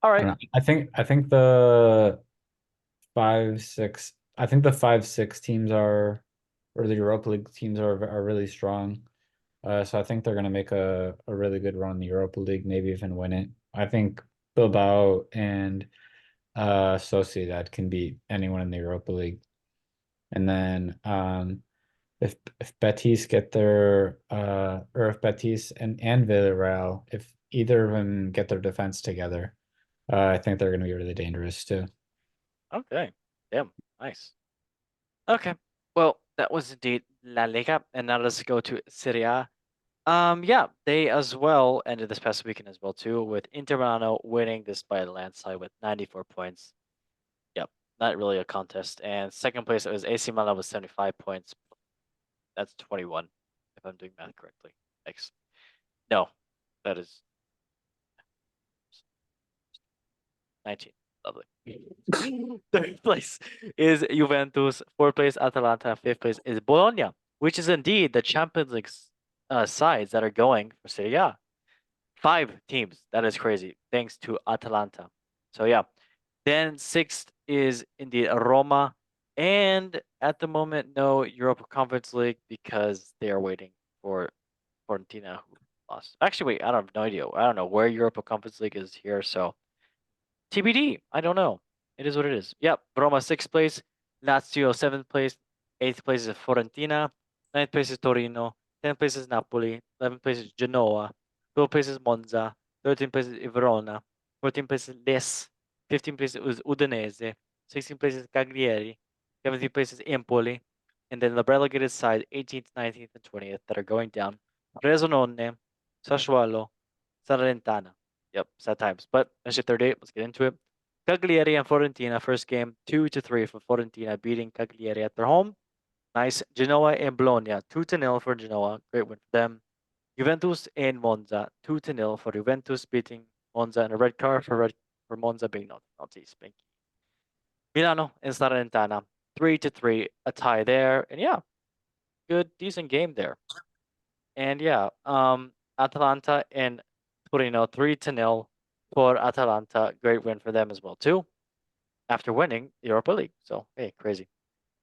All I right. don't know. I think the 5-6. I think the 5-6 teams are, or the Europa League teams are really strong. So I think they're gonna make a really good run in the Europa League, maybe even win it. I think Bilbao and Sociedad can beat anyone in the Europa League. And then if Betis get their or if Betis and Villarreal, if either of them get their defense together, I think they're gonna be really dangerous too. Okay. Damn. Nice. Okay. Well, that was indeed La Liga, and now let's go to Serie A. Yeah, they as well ended this past weekend as well too, with Inter Milano winning this by a landslide with 94 points. Yep, not really a contest. And second place it was AC Milan with 75 points. That's 21, if I'm doing math correctly. Thanks. No, that is 19. Lovely. Third place is Juventus. Fourth place, Atalanta. Fifth place is Bologna, which is indeed the Champions League sides that are going for Serie A. 5 teams. That is crazy. Thanks to Atalanta. So yeah. Then sixth is indeed Roma. And at the moment, no Europa Conference League because they are waiting for Fiorentina, who lost. Actually, wait, I don't have no idea. I don't know where Europa Conference League is here. So TBD. I don't know. It is what it is. Yep. Roma 6th place. Lazio 7th place. 8th place is Fiorentina. 9th place is Torino. 10th place is Napoli. 11th place is Genoa. 12th place is Monza. 13th place is Verona. 14th place is Lecce. 15th place is Udinese. 16th place is Cagliari. 17th place is Empoli. And then the relegated side, 18th, 19th, and 20th, that are going down. Resolone, Sassuolo, Salernitana. Yep, sad times. But that's your third eight. Let's get into it. Cagliari and Fiorentina, first game, 2-3 for Fiorentina, beating Cagliari at their home. Nice. Genoa and Bologna, 2-0 for Genoa. Great win for them. Juventus and Monza, 2-0 for Juventus, beating Monza, and a red card for Monza being naughty. Spanky. Milano and Salernitana, 3-3, a tie there. And yeah, good, decent game there. And yeah, Atalanta and Torino 3-0 for Atalanta. Great win for them as well too. After winning the Europa League. So hey, crazy.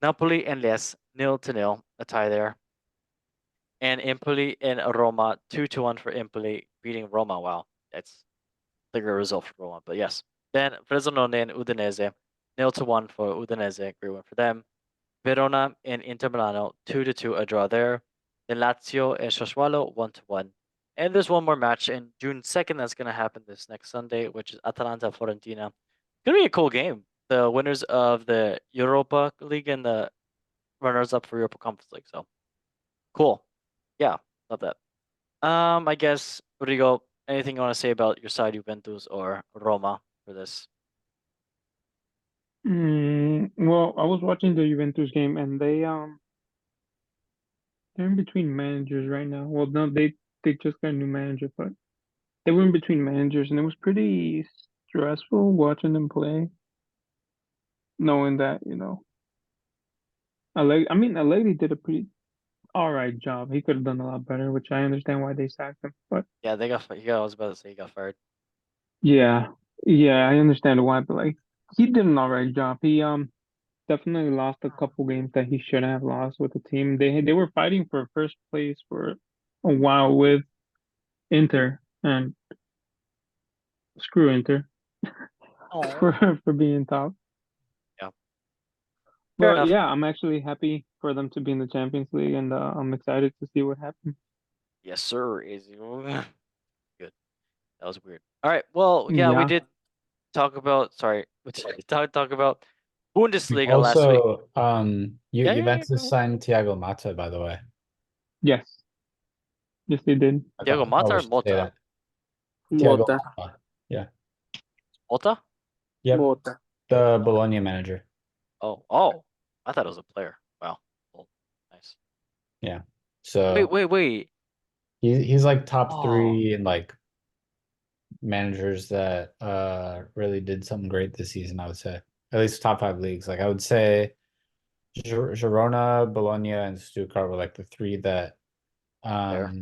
Napoli and Lecce 0-0, a tie there. and Empoli and Roma 2-1 for Empoli, beating Roma. Wow, that's a good result for Roma. But yes, then Frosinone and Udinese 0-1 for Udinese, great win for them. Verona and Inter Milano 2-2, a draw there. Then Lazio and Sassuolo 1-1. And there's one more match in June 2nd that's gonna happen this next Sunday, which is Atalanta Fiorentina. Gonna be a cool game. The winners of the Europa League and the runners up for Europa Conference League. So cool. Yeah, love that. I guess Rodrigo, anything you want to say about your side, Juventus or Roma, for this? Well, I was watching the Juventus game, and they're in between managers right now. Well, no, they just got a new manager, but they were in between managers, and it was pretty stressful watching them play, knowing that Allegri did a pretty all right job. He could have done a lot better, which I understand why they sacked him. But Yeah, they got. Yeah, I was about to say he got fired. yeah, yeah, I understand why. But like, he did an all right job. He definitely lost a couple games that he shouldn't have lost with the team. They were fighting for first place for a while with Inter, and screw Inter Oh, for being top. yeah, fair But enough. yeah, I'm actually happy for them to be in the Champions League, and I'm excited to see what happens. Yes, sir. Is good. That was weird. All right. Well, yeah, we Yeah. did talk about. Sorry, we did talk about Bundesliga last week. Also, Yeah, go Juventus ahead. signed Thiago Motta, by the way. Yes. Yes, they did. Thiago I thought Motta we or should say Mota? that. Thiago Mota. Motta. Yeah. Mota? Yep. Mota. The Bologna manager. Oh, I thought it was a player. Wow. Well, nice. Yeah. So Wait. he's like top Oh, 3 in like managers that really did something great this season, I would say. At least top 5 leagues. Like I would say Girona, Bologna, and Stuttgart were like the 3 that fair.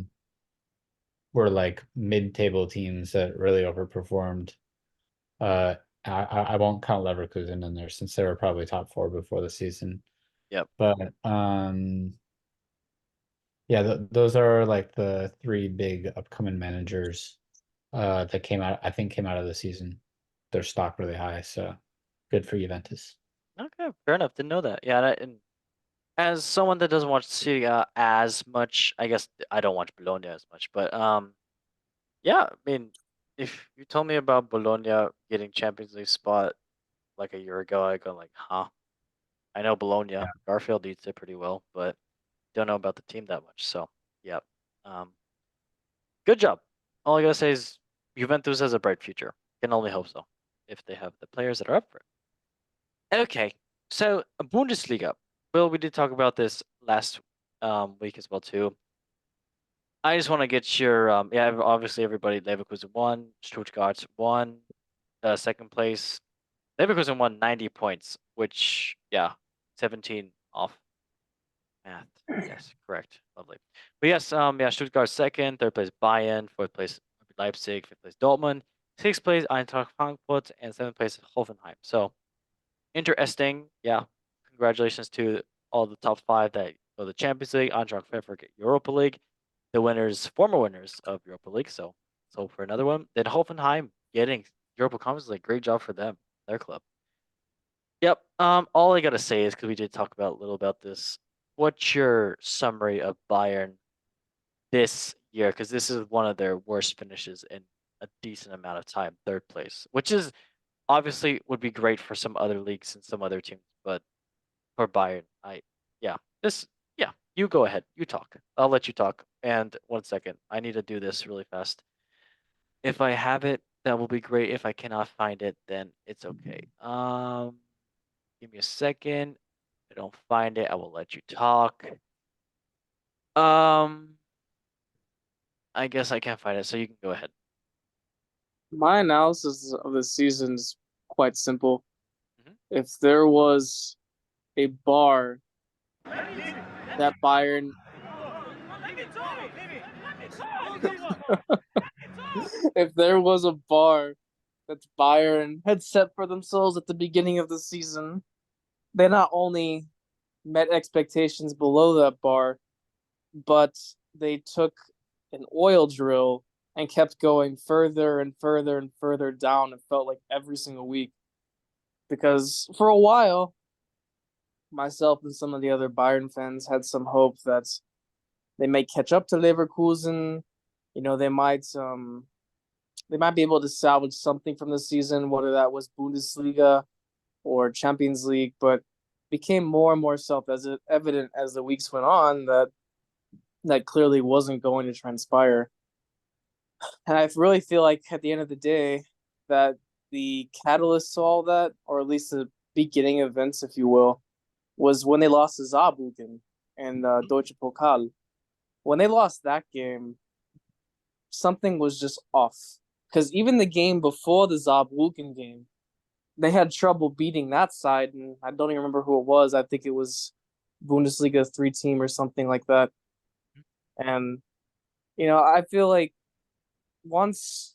were like mid-table teams that really overperformed. I won't count Leverkusen in there since they were probably top 4 before the season. Yep. But yeah, those are like the 3 big upcoming managers that came out of the season. Their stock really high, so good for Juventus. Okay, fair enough. Didn't know that. Yeah, and as someone that doesn't watch Serie A as much, I guess I don't watch Bologna as much, but yeah, I mean, if you told me about Bologna getting Champions League spot like a year ago, I go like, huh. I know Bologna, Yeah. Garfield eats it pretty well, but don't know about the team that much. So, yep. Um, good job. All I gotta say is Juventus has a bright future. Can only hope so if they have the players that are up for it. Okay, so Bundesliga. Well, we did talk about this last week as well too. I just want to get your yeah. Obviously, everybody Leverkusen won, Stuttgart won, second place. Leverkusen won 90 points, which yeah, 17 off math. Yes, correct. Lovely. But yes, yeah, Stuttgart second, third place Bayern, fourth place Leipzig, fifth place Dortmund, sixth place Eintracht Frankfurt, and seventh place Hoffenheim. So interesting. Yeah, congratulations to all the top 5 that go to the Champions League, Eintracht Frankfurt Europa League, the winners, former winners of Europa League. So for another one, then Hoffenheim getting Europa Conference League. Great job for them, their club. Yep. All I gotta say is because we did talk about a little about this. What's your summary of Bayern this year? Because this is one of their worst finishes in a decent amount of time, third place, which is obviously would be great for some other leagues and some other teams, but for Bayern, yeah, this yeah, you go ahead, you talk. I'll let you talk. And 1 second, I need to do this really fast. If I have it, that will be great. If I cannot find it, then it's okay. Give me a second. If I don't find it, I will let you talk. Um, I guess I can't find it, so you can go ahead. My analysis of the season is quite simple. Mhm. If there was a bar that Bayern if there was a bar that Bayern had set for themselves at the beginning of the season, they not only met expectations below that bar, but they took an oil drill and kept going further and further and further down. It felt like every single week. Because for a while, myself and some of the other Bayern fans had some hope that they may catch up to Leverkusen. You know, they might be able to salvage something from the season, whether that was Bundesliga or Champions League, but became more and more self-evident as the weeks went on that clearly wasn't going to transpire. And I really feel like at the end of the day that the catalyst to all that, or at least the beginning events, if you will, was when they lost to Saarbrücken and Deutsche Pokal. When they lost that game, something was just off. Because even the game before the Saarbrücken game, they had trouble beating that side, and I don't even remember who it was. I think it was Bundesliga 3 team or something like that. And I feel like once,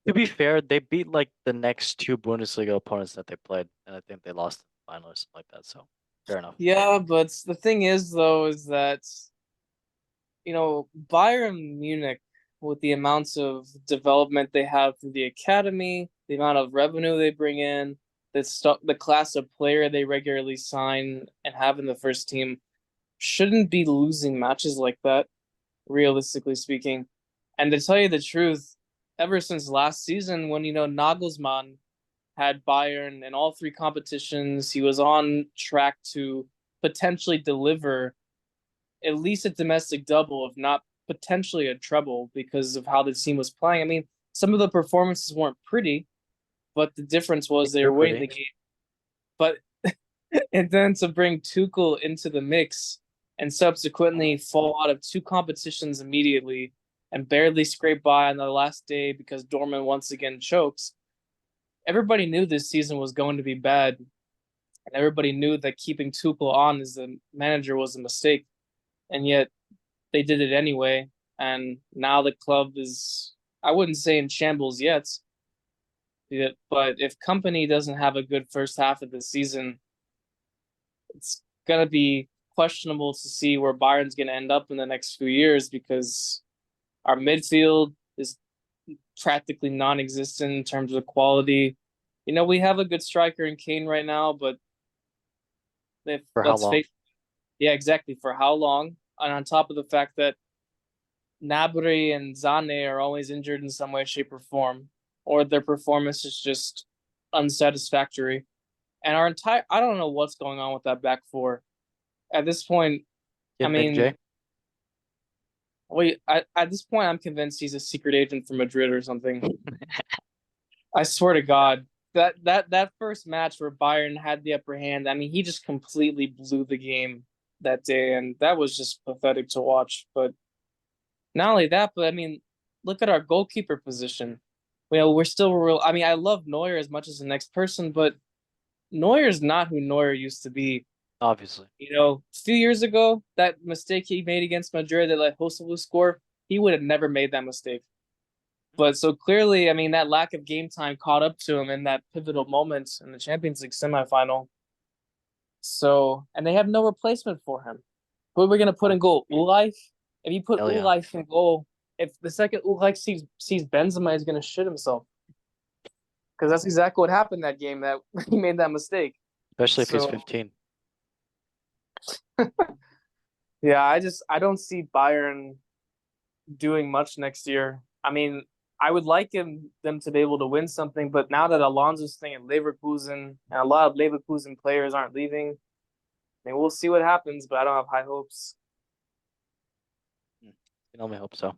to be fair, they beat like the next 2 Bundesliga opponents that they played, and I think they lost the final or something like that. So fair enough. yeah, but the thing is though, is that Bayern Munich, with the amounts of development they have through the academy, the amount of revenue they bring in, the class of player they regularly sign and have in the first team, shouldn't be losing matches like that, realistically speaking. And to tell you the truth, ever since last season when Nagelsmann had Bayern in all 3 competitions, he was on track to potentially deliver at least a domestic double, if not potentially a treble, because of how the team was playing. I mean, some of the performances weren't pretty, but the difference was they were winning the game. But and then to bring Tuchel into the mix and subsequently fall out of 2 competitions immediately and barely scrape by on the last day because Dortmund once again chokes. Everybody knew this season was going to be bad, and everybody knew that keeping Tuchel on as the manager was a mistake. And yet they did it anyway. And now the club is, I wouldn't say in shambles yet, but if Company doesn't have a good first half of the season, it's going to be questionable to see where Bayern's going to end up in the next few years, because our midfield is practically non-existent in terms of quality. We have a good striker in Kane right now, but For how long? Yeah, exactly. For how long? And on top of the fact that Gnabry and Zane are always injured in some way, shape, or form, or their performance is just unsatisfactory. And I don't know what's going on with that back four. At this point, Kid I mean, Big J? at this point, I'm convinced he's a secret agent for Madrid or something. I swear to God, that first match where Bayern had the upper hand, I mean, he just completely blew the game that day, and that was just pathetic to watch. But not only that, but I mean, look at our goalkeeper position. We're still real. I mean, I love Neuer as much as the next person, but Neuer is not who Neuer used to be. Obviously. A few years ago, that mistake he made against Madrid that let Joselu score, he would have never made that mistake. But so clearly, I mean, that lack of game time caught up to him in that pivotal moment in the Champions League semifinal. So, and they have no replacement for him. Who are we going to put in goal? Ulreich? If you put Ulreich in goal, if the second Ulreich sees Benzema, he's going to shit himself. Because that's exactly what happened that game, that he made that mistake. Especially if he's 15. Yeah, I don't see Bayern doing much next year. I mean, I would like them to be able to win something, but now that Alonso's staying at Leverkusen and a lot of Leverkusen players aren't leaving, I mean, we'll see what happens, but I don't have high hopes. You can only hope so.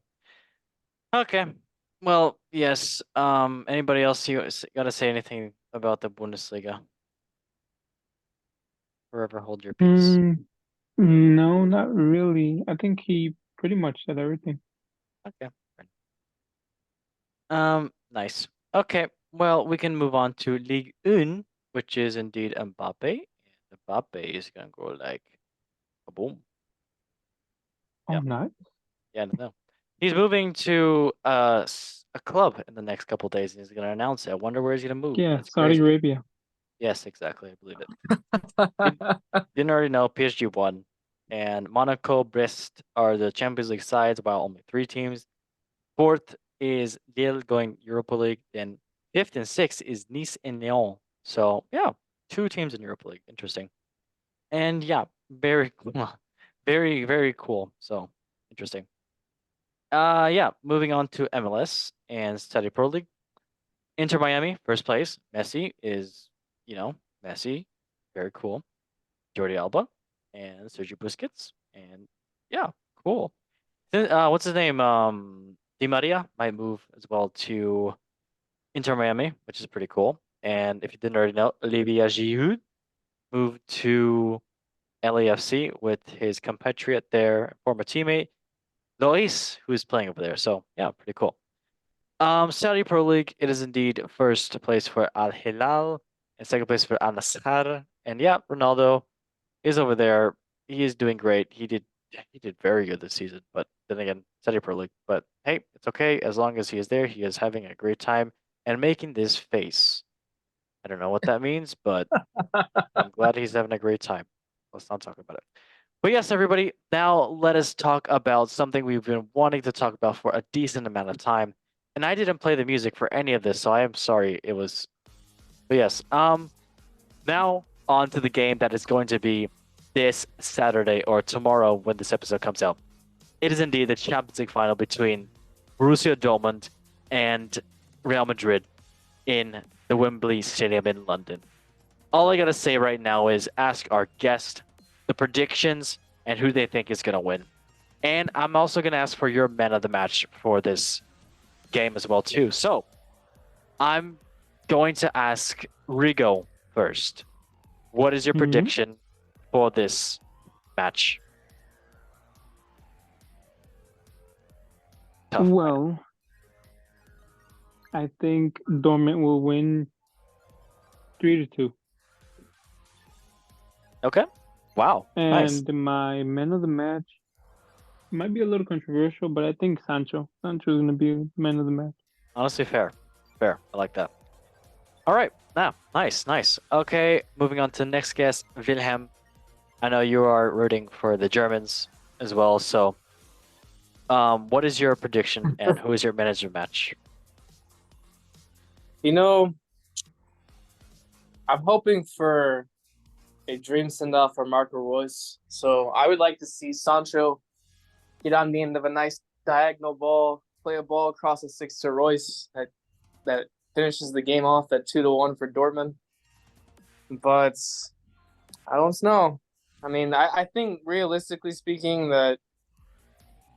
Okay. Well, yes. Anybody else got to say anything about the Bundesliga? Forever hold your peace. No, not really. I think he pretty much said everything. Okay. Nice. Okay. Well, we can move on to Ligue 1, which is indeed Mbappe. And Mbappe is gonna go like boom. Oh, Yep. nice. Yeah, no. He's moving to a club in the next couple days, and he's gonna announce it. I wonder where he's gonna move. Yeah, That's Saudi crazy. Arabia. Yes, exactly. I believe it. Didn't already know PSG won. and Monaco, Brest are the Champions League sides, while only 3 teams. Fourth is Lille going Europa League. Then fifth and sixth is Nice and Lyon. So yeah, 2 teams in Europa League. Interesting. And yeah, very cool. Very, very cool. So interesting. Yeah, moving on to MLS and Saudi Pro League. Inter Miami, first place. Messi is, Messi. Very cool. Jordi Alba and Sergio Busquets. And yeah, cool. Then, what's his name? Di Maria might move as well to Inter Miami, which is pretty cool. And if you didn't already know, Olivier Giroud moved to LAFC with his compatriot there, former teammate, Lois, who's playing over there. So yeah, pretty cool. Saudi Pro League, it is indeed first place for Al Hilal and second place for Al Nassr. And yeah, Ronaldo is over there. He is doing great. He did very good this season, but then again, Saudi Pro League. But hey, it's okay as long as he is there. He is having a great time and making this face. I don't know what that means, but I'm glad he's having a great time. Let's not talk about it. But yes, everybody, now let us talk about something we've been wanting to talk about for a decent amount of time. And I didn't play the music for any of this, so I am sorry. But yes, now on to the game that is going to be this Saturday or tomorrow when this episode comes out. It is indeed the Champions League final between Borussia Dortmund and Real Madrid in the Wembley Stadium in London. All I gotta say right now is ask our guest the predictions and who they think is gonna win. And I'm also gonna ask for your man of the match for this game as well too. So I'm going to ask Rigo first. What is your prediction for this match? Tough. Well, I think Dortmund will win 3-2. Okay. Wow. Nice. And my man of the match might be a little controversial, but I think Sancho. Sancho is going to be man of the match. Honestly, fair. Fair. I like that. All right. Now, nice. Okay, moving on to the next guest, Wilhelm. I know you are rooting for the Germans as well, so what is your prediction and who is your manager match? I'm hoping for a dream send-off for Marco Reus. So I would like to see Sancho get on the end of a nice diagonal ball, play a ball across the six to Reus that finishes the game off at 2-1 for Dortmund. But I don't know. I mean, I think realistically speaking that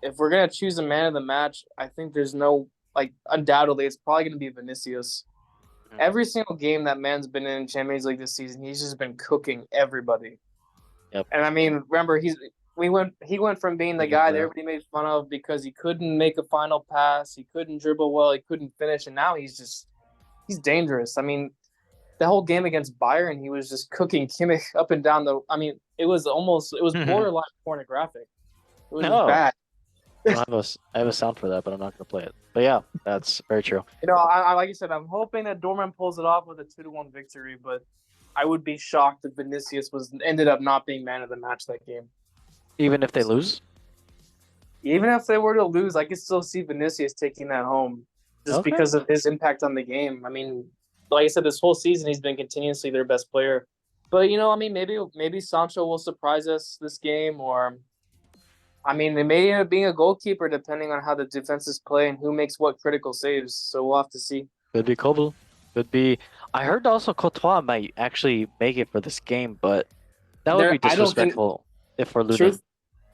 if we're gonna choose a man of the match, I think there's undoubtedly it's probably gonna be Vinicius. Every single game that man's been in Champions League this season, he's just been cooking everybody. Yep. And I mean, remember he went from being the guy that everybody made fun of because he couldn't make a final pass, he couldn't dribble well, he couldn't finish, and now he's dangerous. I mean, the whole game against Bayern, he was just cooking Kimmich up and down the. I mean, it was borderline pornographic. It was just bad. I have a sound for that, but I'm not going to play it. But yeah, that's very true. I like you said, I'm hoping that Dortmund pulls it off with a 2-1 victory, but I would be shocked if Vinicius ended up not being man of the match that game. Even if they lose? Even if they were to lose, I could still see Vinicius taking that home just because of his impact on the game. I mean, like I said, this whole season he's been continuously their best player. But I mean, maybe Sancho will surprise us this game, or I mean, it may end up being a goalkeeper depending on how the defenses play and who makes what critical saves. So we'll have to see. Could be Kobel. Could be. I heard also Courtois might actually make it for this game, but that would be disrespectful if we're losing.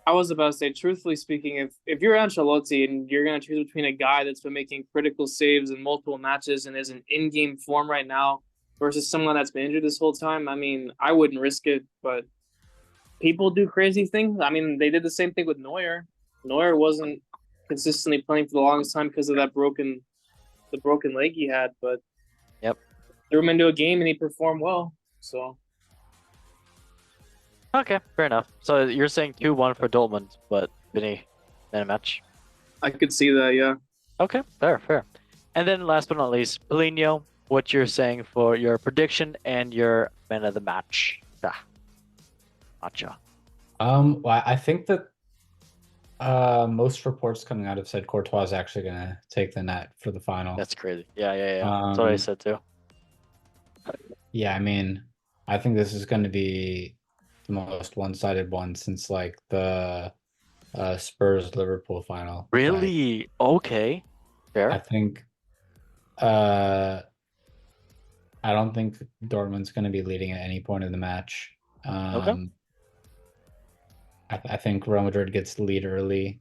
I was about to say, truthfully speaking, if you're Ancelotti and you're going to choose between a guy that's been making critical saves in multiple matches and is in in-game form right now versus someone that's been injured this whole time, I mean, I wouldn't risk it, but people do crazy things. I mean, they did the same thing with Neuer. Neuer wasn't consistently playing for the longest time because of the broken leg he had, but threw him into a game and he performed well. So okay, fair enough. So you're saying 2-1 for Dortmund, but Vinny, man of match? I could see that, yeah. Okay, fair. And then last but not least, Paulinho, what you're saying for your prediction and your man of the match? Matcha. Well, I think that most reports coming out have said Courtois is actually gonna take the net for the final. That's crazy. Yeah. That's what I said too. Yeah, I mean, I think this is going to be the most one-sided one since like the Spurs Liverpool final. Like, Really? Okay. I Fair. think I don't think Dortmund's going to be leading at any point in the match. Okay. I think Real Madrid gets the lead early.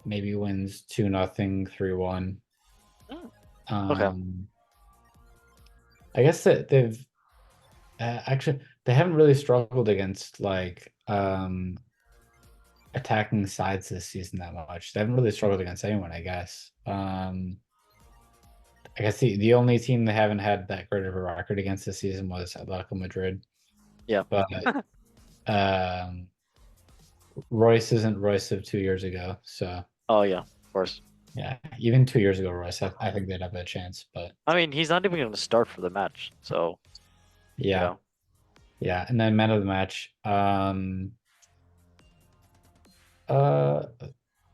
Maybe wins 2-0, 3-1. Okay. I guess that they've actually they haven't really struggled against like attacking sides this season that much. They haven't really struggled against anyone, I guess. I guess the only team they haven't had that great of a record against this season was Atletico Madrid. Yeah. But Royce isn't Royce of 2 years ago, so Oh yeah, of course. yeah, even 2 years ago, Royce, I think they'd have a chance. But I mean, he's not even going to start for the match, so yeah, and then man of the match.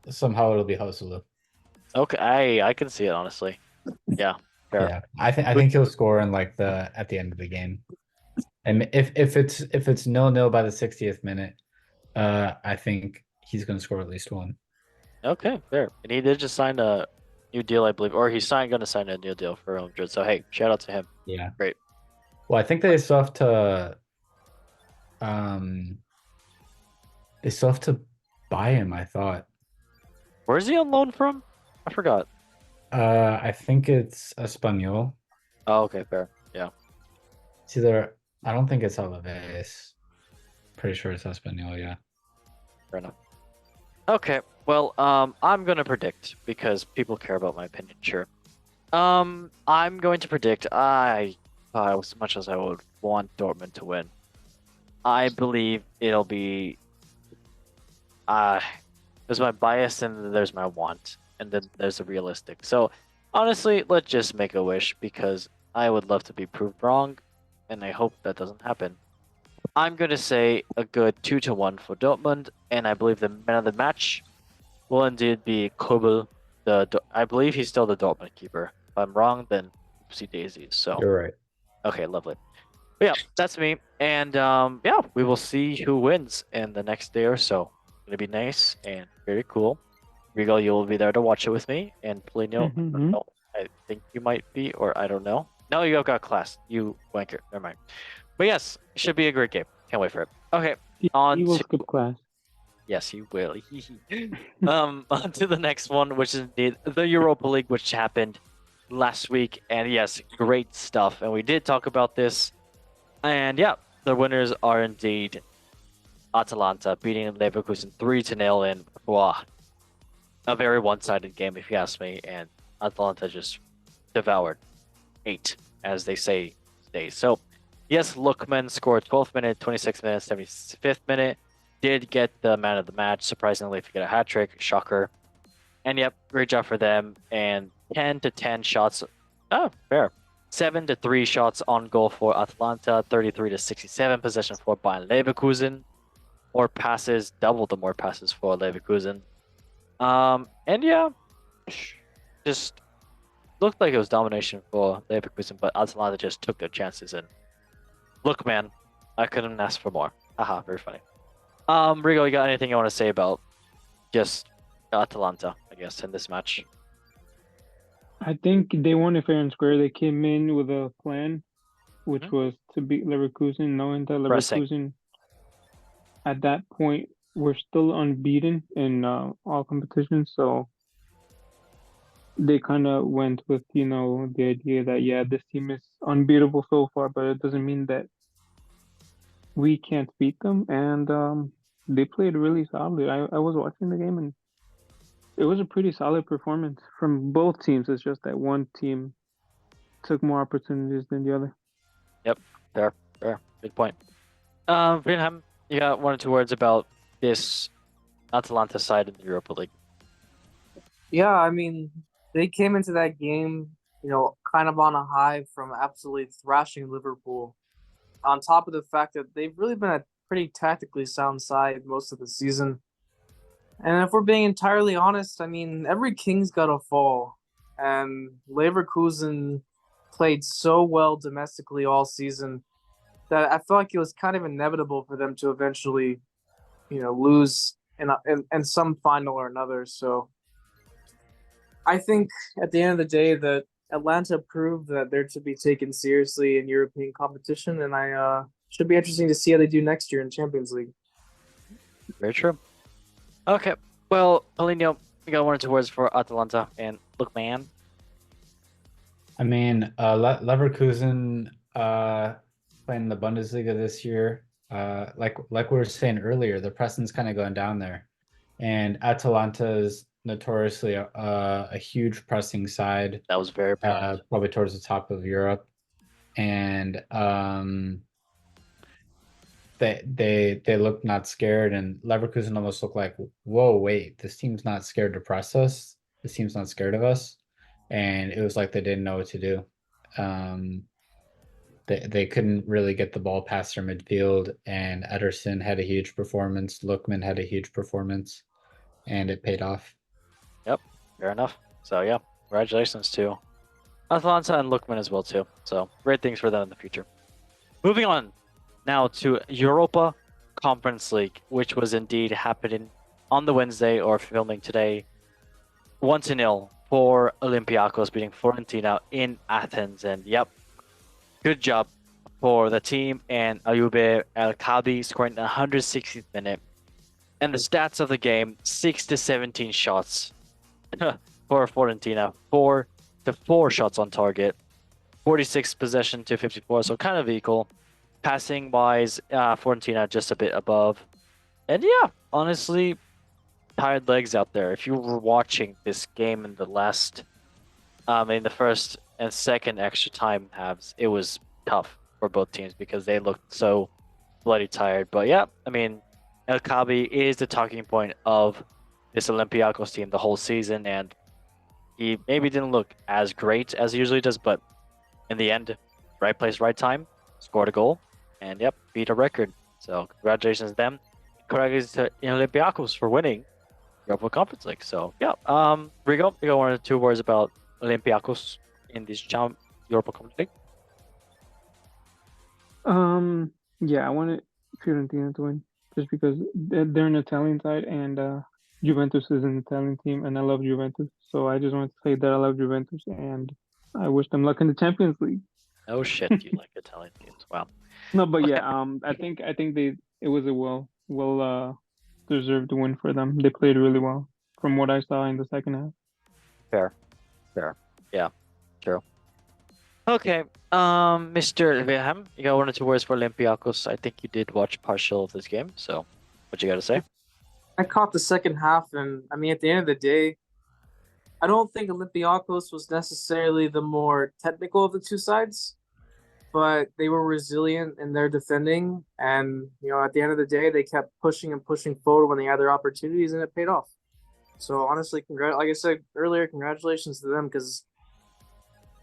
Somehow it'll be Joselu. Okay, I can see it honestly. Yeah, fair. Yeah, I think he'll score in like at the end of the game. And if it's 0-0 by the 60th minute, I think he's going to score at least one. Okay, fair. And he did just sign a new deal, I believe, or he's going to sign a new deal for Real Madrid. So hey, shout out to him. Yeah, Great. Well, I think they still have to buy him. I thought. Where's he on loan from? I forgot. I think it's Espanyol. Oh, okay, fair. Yeah. It's either I don't think it's Alaves. Pretty sure it's Espanyol. Yeah. Fair enough. Okay, well, I'm gonna predict because people care about my opinion. Sure. I'm going to predict. As much as I would want Dortmund to win, I believe it'll be. There's my bias and then there's my want, and then there's the realistic. So, honestly, let's just make a wish because I would love to be proved wrong, and I hope that doesn't happen. I'm going to say a good 2-1 for Dortmund, and I believe the man of the match will indeed be Kobel. I believe he's still the Dortmund keeper. If I'm wrong, then oopsie daisies. So You're right. Okay, lovely. But yeah, that's me, and yeah, we will see who wins in the next day or so. It'll be nice and very cool. Regal, you will be there to watch it with me, and Polino, I think you might be, or I don't know. No, you have got class. You wanker. Never mind. But yes, it should be a great game. Can't wait for it. Okay, He will skip class. Yes, he will. On to the next one, which is indeed the Europa League, which happened last week. And yes, great stuff. And we did talk about this. And yeah, the winners are indeed Atalanta beating Leverkusen 3-0 in a very one-sided game, if you ask me. And Atalanta just devoured 8, as they say today. So yes, Lookman scored 12th minute, 26th minute, 75th minute. Did get the man of the match, surprisingly, if you get a hat trick. Shocker. And yep, great job for them. And 10-10 shots. Oh, fair. 7-3 shots on goal for Atalanta. 33-67 possession for Bayern Leverkusen. More passes, double the more passes for Leverkusen. And yeah, just looked like it was domination for Leverkusen, but Atalanta just took their chances. And look, man, I couldn't ask for more. Haha, very funny. Rigo, you got anything you want to say about just Atalanta, I guess, in this match? I think they won it fair and square. They came in with a plan, which was to beat Leverkusen, knowing that Leverkusen at that point were still unbeaten in all competitions. So they kind of went with, the idea that, yeah, this team is unbeatable so far, but it doesn't mean that we can't beat them. And they played really solidly. I was watching the game, and it was a pretty solid performance from both teams. It's just that one team took more opportunities than the other. Yep, fair. Good point. Vinham, you got 1 or 2 words about this Atalanta side in the Europa League? Yeah, I mean, they came into that game, kind of on a high from absolutely thrashing Liverpool. on top of the fact that they've really been a pretty tactically sound side most of the season. And if we're being entirely honest, I mean, every king's got to fall. And Leverkusen played so well domestically all season that I feel like it was kind of inevitable for them to eventually, lose in some final or another. So I think at the end of the day that Atlanta proved that they're to be taken seriously in European competition, and I should be interesting to see how they do next year in Champions League. Very true. Okay, well, Paulinho, we got 1 or 2 words for Atalanta, and look, man. I mean, Leverkusen playing the Bundesliga this year. Like we were saying earlier, the pressing's kind of going down there, and Atalanta is notoriously a huge pressing side. That was very apparent. Probably towards the top of Europe, and they look not scared, and Leverkusen almost look like, whoa, wait, this team's not scared to press us. This team's not scared of us, and it was like they didn't know what to do. They couldn't really get the ball past their midfield, and Ederson had a huge performance. Lookman had a huge performance, and it paid off. Yep, fair enough. So yeah, congratulations to Atalanta and Lookman as well too. So great things for them in the future. Moving on now to Europa Conference League, which was indeed happening on the Wednesday or filming today. 1-0 for Olympiacos beating Fiorentina in Athens, and yep, good job for the team and Ayoube El Khabi scoring the 160th minute. And the stats of the game: 6 to 17 shots for Fiorentina, 4 to 4 shots on target, 46 possession to 54, so kind of equal. Passing wise, Fiorentina just a bit above. And yeah, honestly, tired legs out there. If you were watching this game in the first and second extra time halves, it was tough for both teams because they looked so bloody tired. But yeah, I mean, El Khabi is the talking point of this Olympiacos team the whole season, and he maybe didn't look as great as he usually does, but in the end, right place, right time, scored a goal, and yep, beat a record. So congratulations to them. Congratulations to Olympiacos for winning Europa Conference League. So yeah, Rigo, you got 1 or 2 words about Olympiacos in this Europa Conference League? Yeah, I wanted Fiorentina to win just because they're an Italian side, and Juventus is an Italian team, and I love Juventus. So I just wanted to say that I love Juventus, and I wish them luck in the Champions League. Oh shit, you like Italian teams? Wow. No, but yeah, I think it was a well deserved win for them. They played really well from what I saw in the second half. Fair. Yeah, true. Okay, Mr. Wilhelm, you got 1 or 2 words for Olympiacos. I think you did watch partial of this game, so what you got to say? I caught the second half, and I mean, at the end of the day, I don't think Olympiacos was necessarily the more technical of the two sides, but they were resilient in their defending, and at the end of the day, they kept pushing and pushing forward when they had their opportunities, and it paid off. So honestly, like I said earlier, congratulations to them, because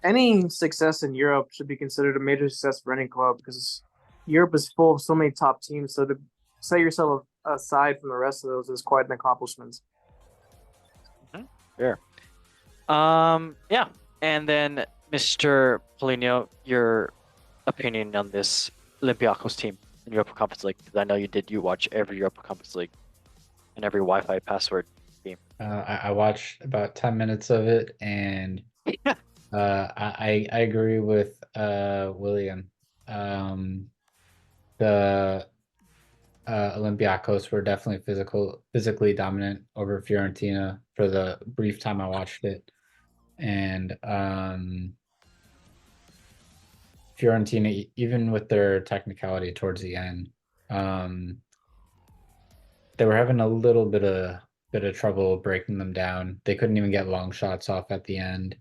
any success in Europe should be considered a major success for any club, because Europe is full of so many top teams. So to set yourself aside from the rest of those is quite an accomplishment. Fair. Yeah, and then Mr. Paulinho, your opinion on this Olympiacos team in Europa Conference League, because I know you watch every Europa Conference League and every Wi-Fi password game. I watched about 10 minutes of it, and I agree with William. The Olympiacos were definitely physically dominant over Fiorentina for the brief time I watched it, and Fiorentina, even with their technicality towards the end, they were having a little bit of trouble breaking them down. They couldn't even get long shots off at the end.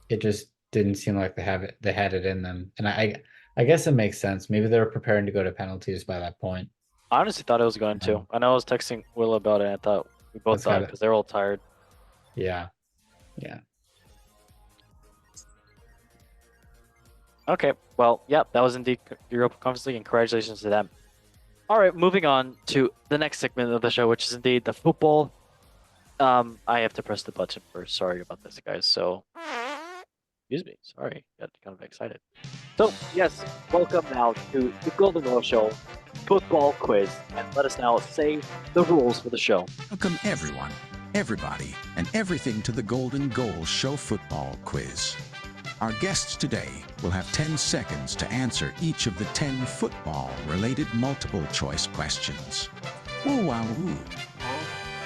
It just didn't seem like they had it in them, and I guess it makes sense. Maybe they were preparing to go to penalties by that point. I honestly thought it was going to. I know I was texting Will about it, and I thought we both thought because they were all tired. Yeah. Okay, well, yep, that was indeed Europa Conference League, and congratulations to them. All right, moving on to the next segment of the show, which is indeed the football. I have to press the button first. Sorry about this, guys. So, excuse me. Sorry, got kind of excited. So, yes, welcome now to the Golden Goal Show football quiz, and let us now say the rules for the show. Welcome everyone, everybody, and everything to the Golden Goal Show football quiz. Our guests today will have 10 seconds to answer each of the 10 football-related multiple-choice questions. Woo wow woo.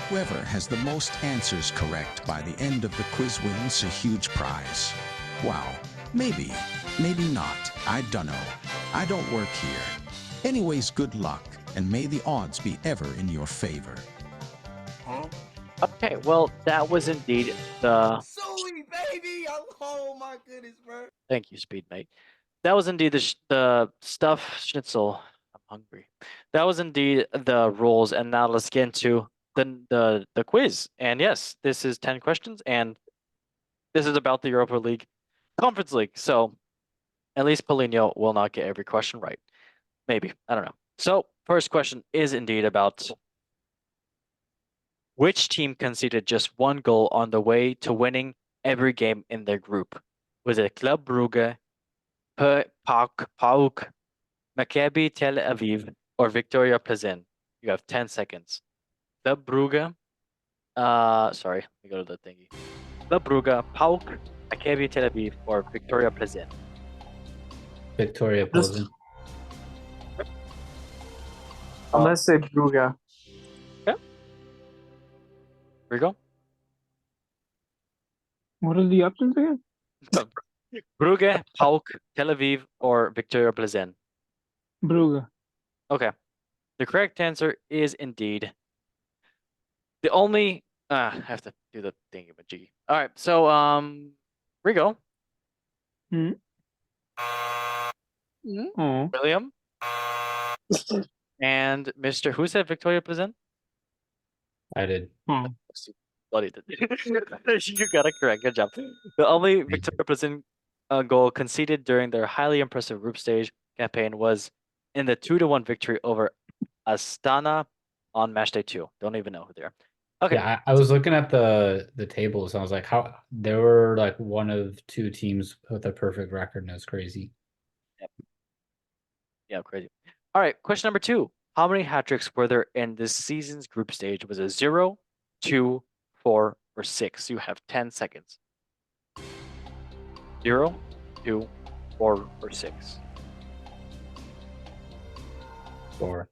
Whoever has the most answers correct by the end of the quiz wins a huge prize. Wow. Maybe. Maybe not. I dunno. I don't work here. Anyways, good luck, and may the odds be ever in your favor. Okay, well, that was indeed the... Suey, baby! Oh my goodness, bro. Thank you, Speedmate. That was indeed the stuffed schnitzel. I'm hungry. That was indeed the rules, and now let's get into the quiz. And yes, this is 10 questions, and this is about the Europa League Conference League. So at least Paulinho will not get every question right. Maybe. I don't know. So first question is indeed about which team conceded just one goal on the way to winning every game in their group? Was it Club Brugge, PAOK, Maccabi Tel Aviv, or Victoria Plzen? You have 10 seconds. Club Brugge, sorry, let me go to the thingy. Club Brugge, PAOK, Maccabi Tel Aviv, or Victoria Plzen? Victoria Plzen. I'm gonna say Brugge. Here we go. What are the options again? Brugge, PAOK, Tel Aviv, or Victoria Plzen? Brugge. Okay. The correct answer is indeed the only. I have to do the thingy with G. All right. So here we go. Oh. William and Mr. Who said Victoria Plzen? I did. Oh. Bloody did. You got it correct. Good job. The only Victoria Plzen goal conceded during their highly impressive group stage campaign was in the 2-1 victory over Astana on match day 2. Don't even know who they are. Okay. Yeah, I was looking at the tables. And I was like, how they were like one of two teams with a perfect record, and it's crazy. Yep. Yeah, crazy. All right, question number 2. How many hat tricks were there in this season's group stage? Was it 0, 2, 4, or 6? You have 10 seconds. 0, 2, 4, or 6. 4.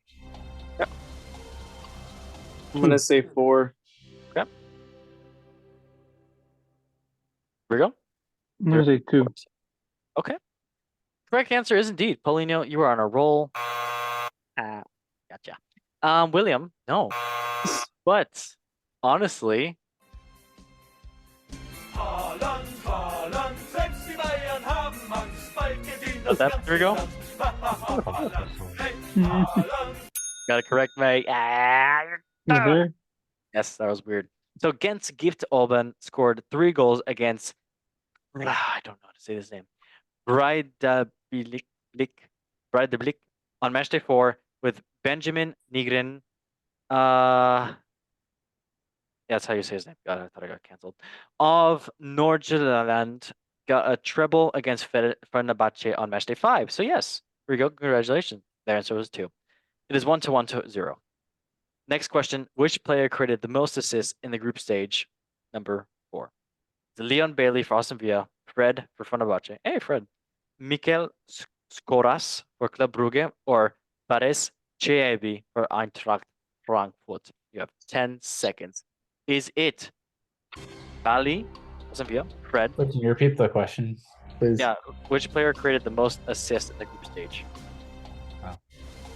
I'm gonna say 4. Here we go. I'm gonna say 2. Okay. Correct answer is indeed Paulinho. You are on a roll. Gotcha. William, no. But honestly, there we go. Got it correct, mate. Okay. Yes, that was weird. So Gent's Gift Orban scored 3 goals against I don't know how to say this name. Breidablik on match day 4 with Benjamin Nygren. Yeah, that's how you say his name. God, I thought I got cancelled. Of Nordjylland got a treble against Fenerbahce on match day 5. So yes, here we go. Congratulations. Their answer was 2. It is 1-1 to 0. Next question: which player created the most assists in the group stage? Number 4. The Leon Bailey for Aston Villa, Fred for Fenerbahce. Hey, Fred. Mikel Skoras for Club Brugge, or Pares Cheabi for Eintracht Frankfurt. You have 10 seconds. Is it Bailey, Aston Villa, Fred? Can you repeat the question, please? Yeah. Which player created the most assists in the group stage? Wow.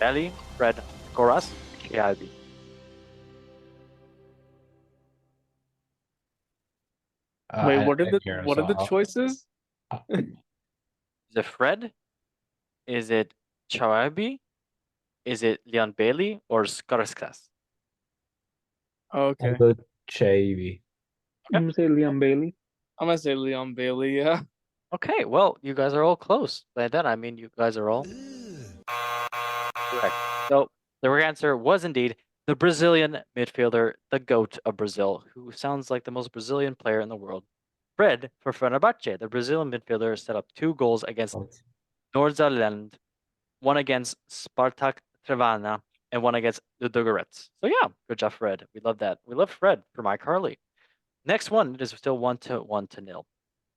Bailey, Fred, Skoras, Cheabi. Wait, I what are didn't hear, the so I'll- choices? Is it Fred? Is it Cheabi? Is it Leon Bailey or Skarskas? Okay. I'll go Cheabi. I'm gonna say Leon Bailey. I'm gonna say Leon Bailey, yeah. Okay, well, you guys are all close. By that, I mean you guys are all correct. So the right answer was indeed the Brazilian midfielder, the GOAT of Brazil, who sounds like the most Brazilian player in the world. Fred for Fenerbahce, the Brazilian midfielder set up 2 goals against Nordsjælland, one against Spartak Trnava, and one against the Ludogorets. So yeah, good job, Fred. We love that. We love Fred for Mike Harley. Next one, it is still 1-1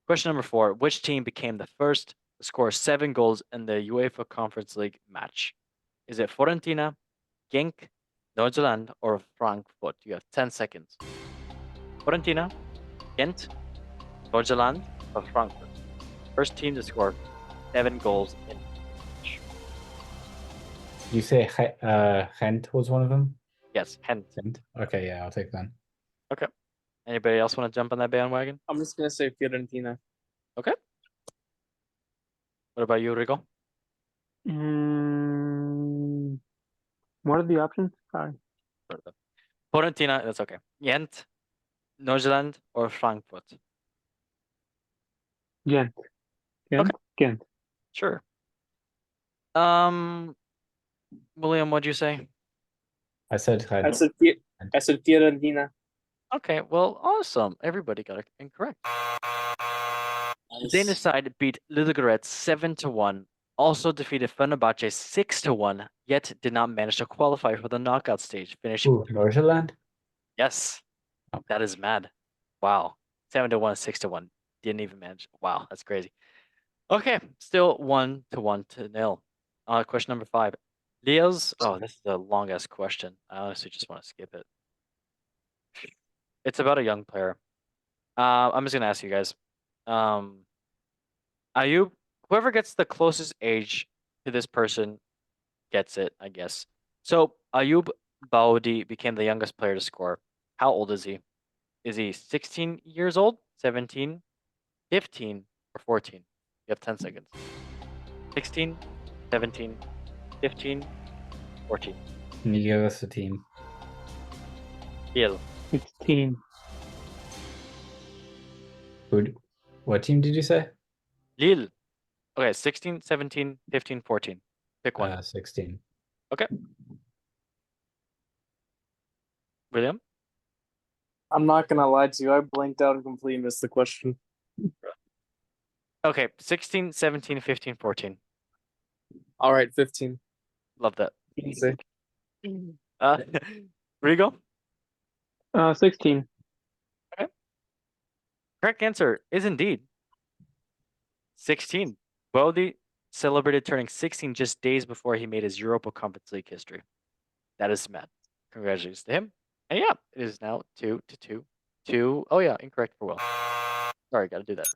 Question number 4. Which team became the first to score 7 goals in the UEFA Conference League match? Is it Fiorentina, Genk, Nordsjælland, or Frankfurt? You have 10 seconds. Fiorentina, Ghent, Nordsjælland, or Frankfurt? First team to score 7 goals in match. Did you say Gent was one of them? Yes, Ghent. Gent? Okay, yeah, I'll take that. Okay. Anybody else want to jump on that bandwagon? I'm just gonna say Fiorentina. Okay. What about you, Rico? What are the options? Sorry. Fiorentina, that's okay. Ghent, Nordsjælland, or Frankfurt? Ghent. Okay. Ghent. Sure. William, what'd you say? I said Gent. I said Fiorentina. Okay, well, awesome. Everybody got it incorrect. The Danish side beat Ludogorets 7-1, also defeated Fenerbahce 6-1, yet did not manage to qualify for the knockout stage, finishing. Ooh, Nordsjælland? Yes, that is mad. Wow, 7-1, 6-1, didn't even manage. Wow, that's crazy. Okay, still 1-1. Question number 5. Leo's. Oh, this is the longest question. I honestly just want to skip it. It's about a young player. I'm just gonna ask you guys. Ayub, whoever gets the closest age to this person gets it, I guess. So Ayub Baudi became the youngest player to score. How old is he? Is he 16 years old, 17, 15, or 14? You have 10 seconds. 16, 17, 15, 14. Can you give us a team? Biel. 16. What team did you say? Lille. Okay, 16, 17, 15, 14. Pick one. 16. Okay. William? I'm not gonna lie to you. I blanked out and completely missed the question. Okay, 16, 17, 15, 14. All right, 15. Love that. Easy. Rigo? 16. Correct answer is indeed 16. Baudi celebrated turning 16 just days before he made his Europa Conference League history. That is mad. Congratulations to him. And yeah, it is now 2-2. Oh yeah, incorrect for Will. Sorry, gotta do that.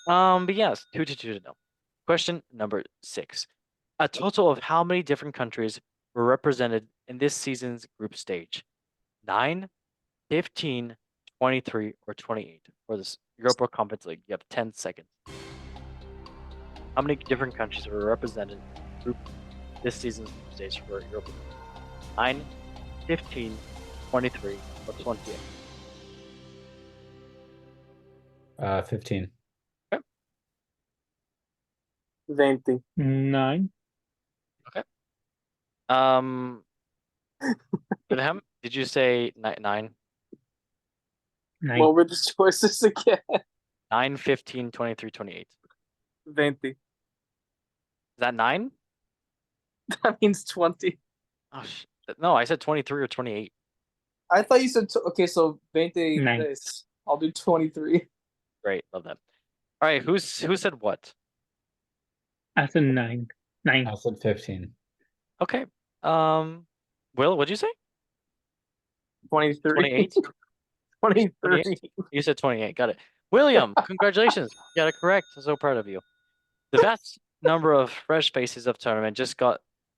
But yes, 2-2 to no. Question number 6. A total of how many different countries were represented in this season's group stage? 9, 15, 23, or 28 for this Europa Conference League. You have 10 seconds. How many different countries were represented in group this season's group stage for Europa? 9, 15, 23, or 28? 15. 20. 9. Wilhelm, did you say 9? 9. What were the choices again? 9, 15, 23, 28. 20. Is that 9? That means 20. Oh, no, I said 23 or 28. I thought you said okay. So 20. Nine. Nice. I'll do 23. Great, love that. All right, who said what? I said 9. 9. I said 15. Okay. Will, what'd you say? 23. 28? 23. You said 28. Got it. William, congratulations. You got it correct. I'm so proud of you. The vast number of fresh faces of tournament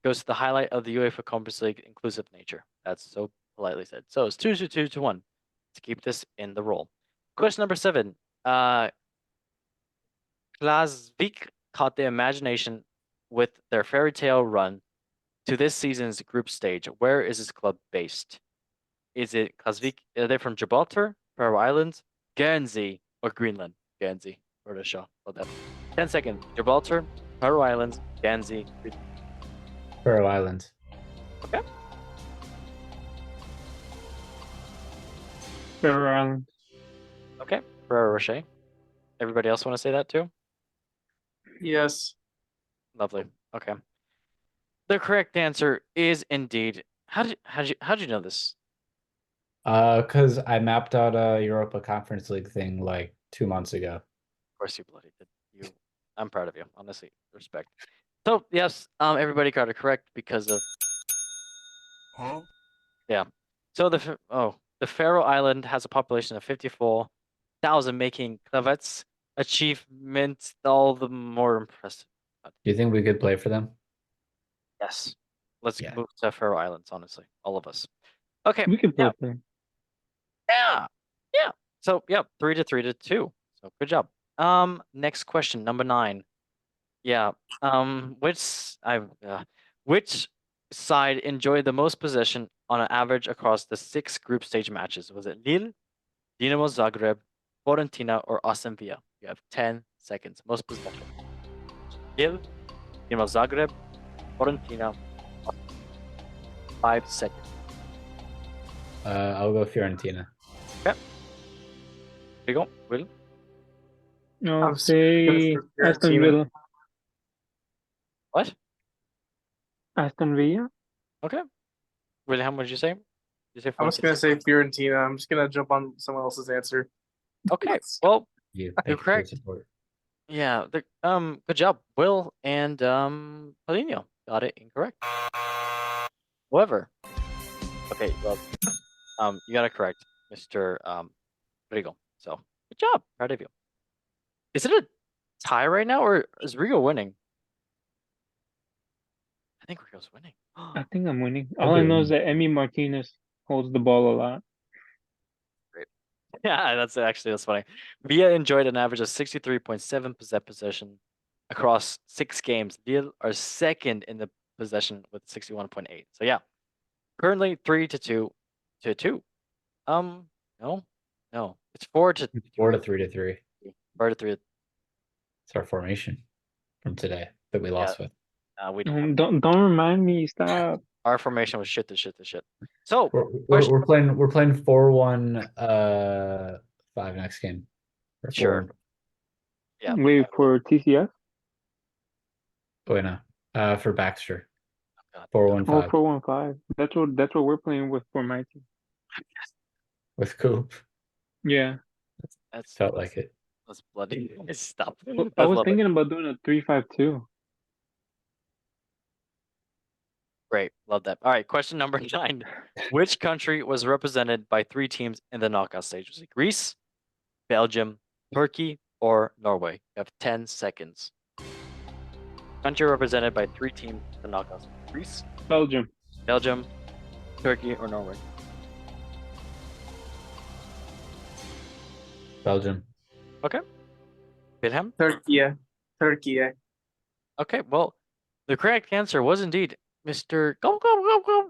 goes to the highlight of the UEFA Conference League inclusive nature. That's so politely said. So it's 2-1 to keep this in the roll. Question number 7. Glasvik caught the imagination with their fairy tale run to this season's group stage. Where is this club based? Is it Glasvik? Are they from Gibraltar, Faroe Islands, Guernsey, or Greenland? Guernsey. for the show. Love that. 10 seconds. Gibraltar, Faroe Islands, Guernsey. Faroe Islands. Okay. Faroe Islands. Okay. Ferrero Rocher. Everybody else want to say that too? Yes. Lovely. Okay. The correct answer is indeed. How'd you know this? Because I mapped out a Europa Conference League thing like 2 months ago. Of course you bloody did. I'm proud of you. Honestly, respect. So yes, everybody got it correct because of Huh? yeah. So the Faroe Island has a population of 54,000, making Clavet's achievement all the more impressive. Do you think we could play for them? Yes. Let's Yeah. move to Faroe Islands, honestly. All of us. Okay. We can play Yeah. for them. Yeah. Yeah. So yeah, 3-2. So good job. Next question, number 9. Yeah. Which side enjoyed the most possession on an average across the 6 group stage matches? Was it Lille, Dinamo Zagreb, Fiorentina, or Aston Villa? You have 10 seconds. Most possession. Lille, Dinamo Zagreb, Fiorentina. 5 seconds. I'll go Fiorentina. Here you go. Will. I'll I'm say scared for Aston Fiorentina. Villa. What? Aston Villa? Okay. William, what did you say? You say I'm just gonna say Fiorentina. I'm just gonna jump on someone else's answer. Okay. Well, Thank you're you for correct. your support. Yeah. Good job, Will and Paulinho got it incorrect. However, okay. Well, you got it correct, Mr. Rigo. So good job. Proud of you. Is it a tie right now, or is Rigo winning? I think Rigo's winning. I think I'm winning. I'll All I be know is winning. that Emmy Martinez holds the ball a lot. Yeah, that's funny. Villa enjoyed an average of 63.7% possession across 6 games. Lille are second in the possession with 61.8. So yeah, currently 3-2 to 2. No, it's 4 to 4 to 3 to 3. 4 to 3. It's our formation from today that we lost with. We don't. Don't remind me. Stop. Our formation was shit to shit to shit. So We're playing 4-1 5 next game. Or sure. 4-1. Yeah. Wait for TCS. Oh no. For Baxter. God. 4-1-5 4-1-5. That's what we're playing with for my team. with Coop. Yeah. That's Felt like it. That's bloody. Stop. I was thinking about doing a 3-5-2. Great. Love that. All right. Question number 9. Which country was represented by 3 teams in the knockout stage? Was it Greece, Belgium, Turkey, or Norway? You have 10 seconds. Country represented by 3 teams in the knockout stage. Greece, Belgium. Turkey, or Norway? Belgium. Okay. Wilhelm? Turkey. Okay. Well, the correct answer was indeed Mr. Go.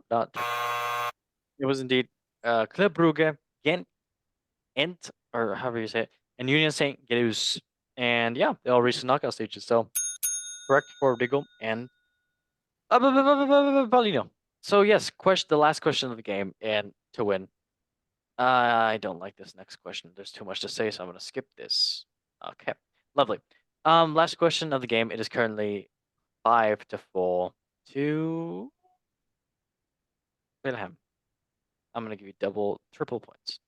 Not. It was indeed Club Brugge, Ent, or however you say it, and Union Saint Gilloise. And yeah, they all reached the knockout stages. So correct for Diggle and Paulino. So yes, the last question of the game, and to win. I don't like this next question. There's too much to say, so I'm gonna skip this. Okay, lovely. Last question of the game. It is currently 5-4 to Wilhelm. I'm gonna give you triple points.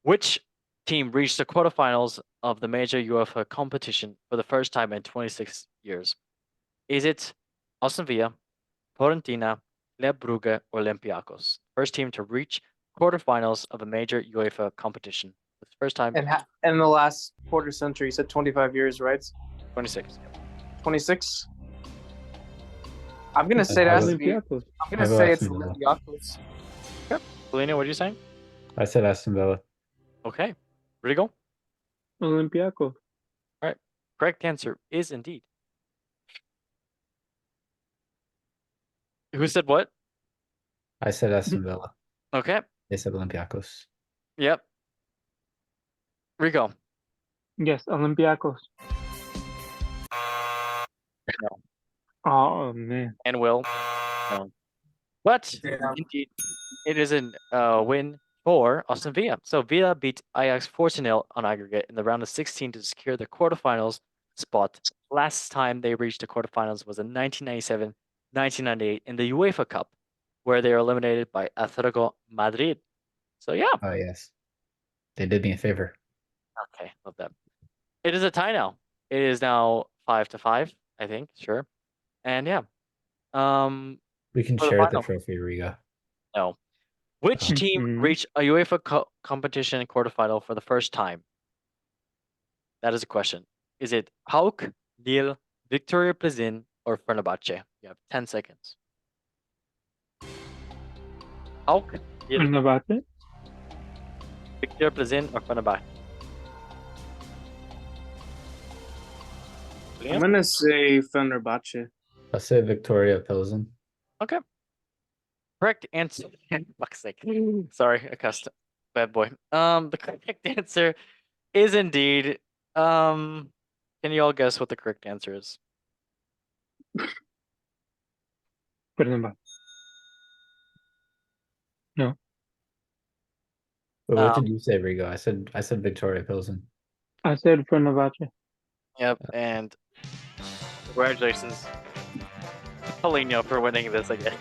Which team reached the quarterfinals of the major UEFA competition for the first time in 26 years? Is it Aston Villa, Fiorentina, Club Brugge, or Olympiacos? First team to reach quarterfinals of a major UEFA competition. The first time. And in the last quarter century, you said 25 years, right? 26. 26. I'm gonna say it has to be. Olympiacos. I'm gonna How about say it's Aston Villa? Olympiacos. Polina, what are you saying? I said Aston Villa. Okay. Ready to go? Olympiacos. Correct answer is indeed. Who said what? I said Aston Villa. Okay. They said Olympiacos. Yep. Rico. Yes, Olympiacos. No. Oh man. And Will. No. But Yeah. indeed, it is a win for Aston Villa. So Villa beat Ajax 4-0 on aggregate in the round of 16 to secure the quarterfinals spot. Last time they reached the quarterfinals was in 1997, 1998 in the UEFA Cup, where they were eliminated by Atletico Madrid. So yeah, Oh yes, they did me a favor. okay, love that. It is a tie now. It is now 5-5, I think, sure. And yeah, We can for the share the final. trophy, Riga. No. Which team Mhm. reached a UEFA competition quarterfinal for the first time? That is a question. Is it Hauk, Lille, Victoria Plzeň, or Fenerbahce? You have 10 seconds. Hauk, Lille, Fenerbahce? Victoria Plzeň, or Fenerbahce? I'm gonna say Fenerbahce. I'll say Victoria Pilsen. Okay. Correct answer. Fuck's sake. Sorry, accustomed. Bad boy. The correct answer is indeed. Can you all guess what the correct answer is? Fenerbahce. No. Wait, what did you say, Rigo? I said Victoria Pilsen. I said Fenerbahce. Yep, and congratulations, Paulinho, for winning this again.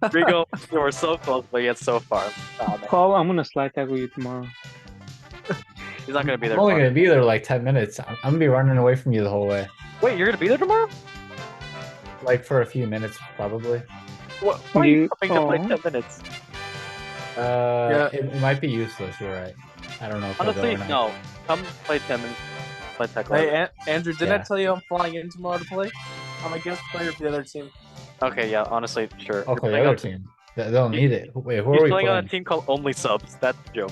Rigo, you were so close, but yet so far. Oh, man. Paul, I'm gonna slide tackle you tomorrow. He's not gonna be I'm there only tomorrow. gonna be there like 10 minutes. I'm gonna be running away from you the whole way. Wait, you're gonna be there tomorrow? Like for a few minutes, probably. What? Why are you You- coming to play Aw. 10 minutes? It might be useless. You're right. I don't know if I'll go Honestly, or not. no. Come play 10 minutes. Play tackle. Hey, Andrew, didn't I Yeah. tell you I'm flying in tomorrow to play? I'm a guest player for the other team. Okay, yeah, honestly, sure. Oh, You're for the playing other on- team. They'll need it. Wait, who He's are we playing on a playing? team called Only Subs. That's a joke.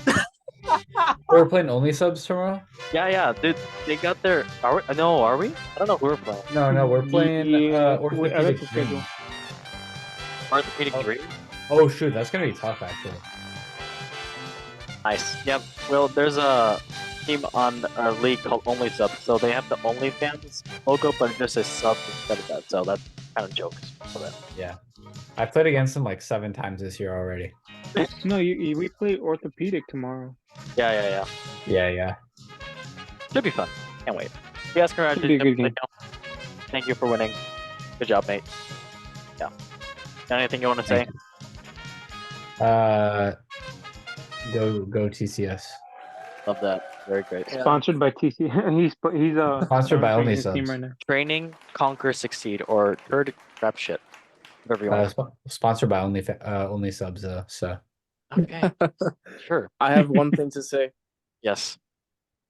We're playing only subs tomorrow? Yeah, dude. They got their. Are we? No, are we? I don't know who we're playing. No, we're playing Yeah, I got orthopedic the dream. schedule. Orthopedic Oh. 3. Oh shoot, that's gonna be tough actually. Nice. Yep. Well, there's a team on our league called Only Subs. So they have the OnlyFans logo, but it just says subs instead of that. So that's kind of jokes for them. Yeah. I played against them like 7 times this year already. No, we play orthopedic tomorrow. Yeah. Yeah. Should be fun. Can't wait. Yes, Should be a congratulations. good game. Thank you for winning. Good job, mate. Yeah. Got anything you want to say? Go TCS. Love that. Very great. Yeah. Sponsored by TC. he's Sponsored by sponsoring Only his team Subs. right now. Training, conquer, succeed, or third crap shit. Whatever you want. Sponsored by only subs though. So Okay. Sure. I have one thing to say. Yes.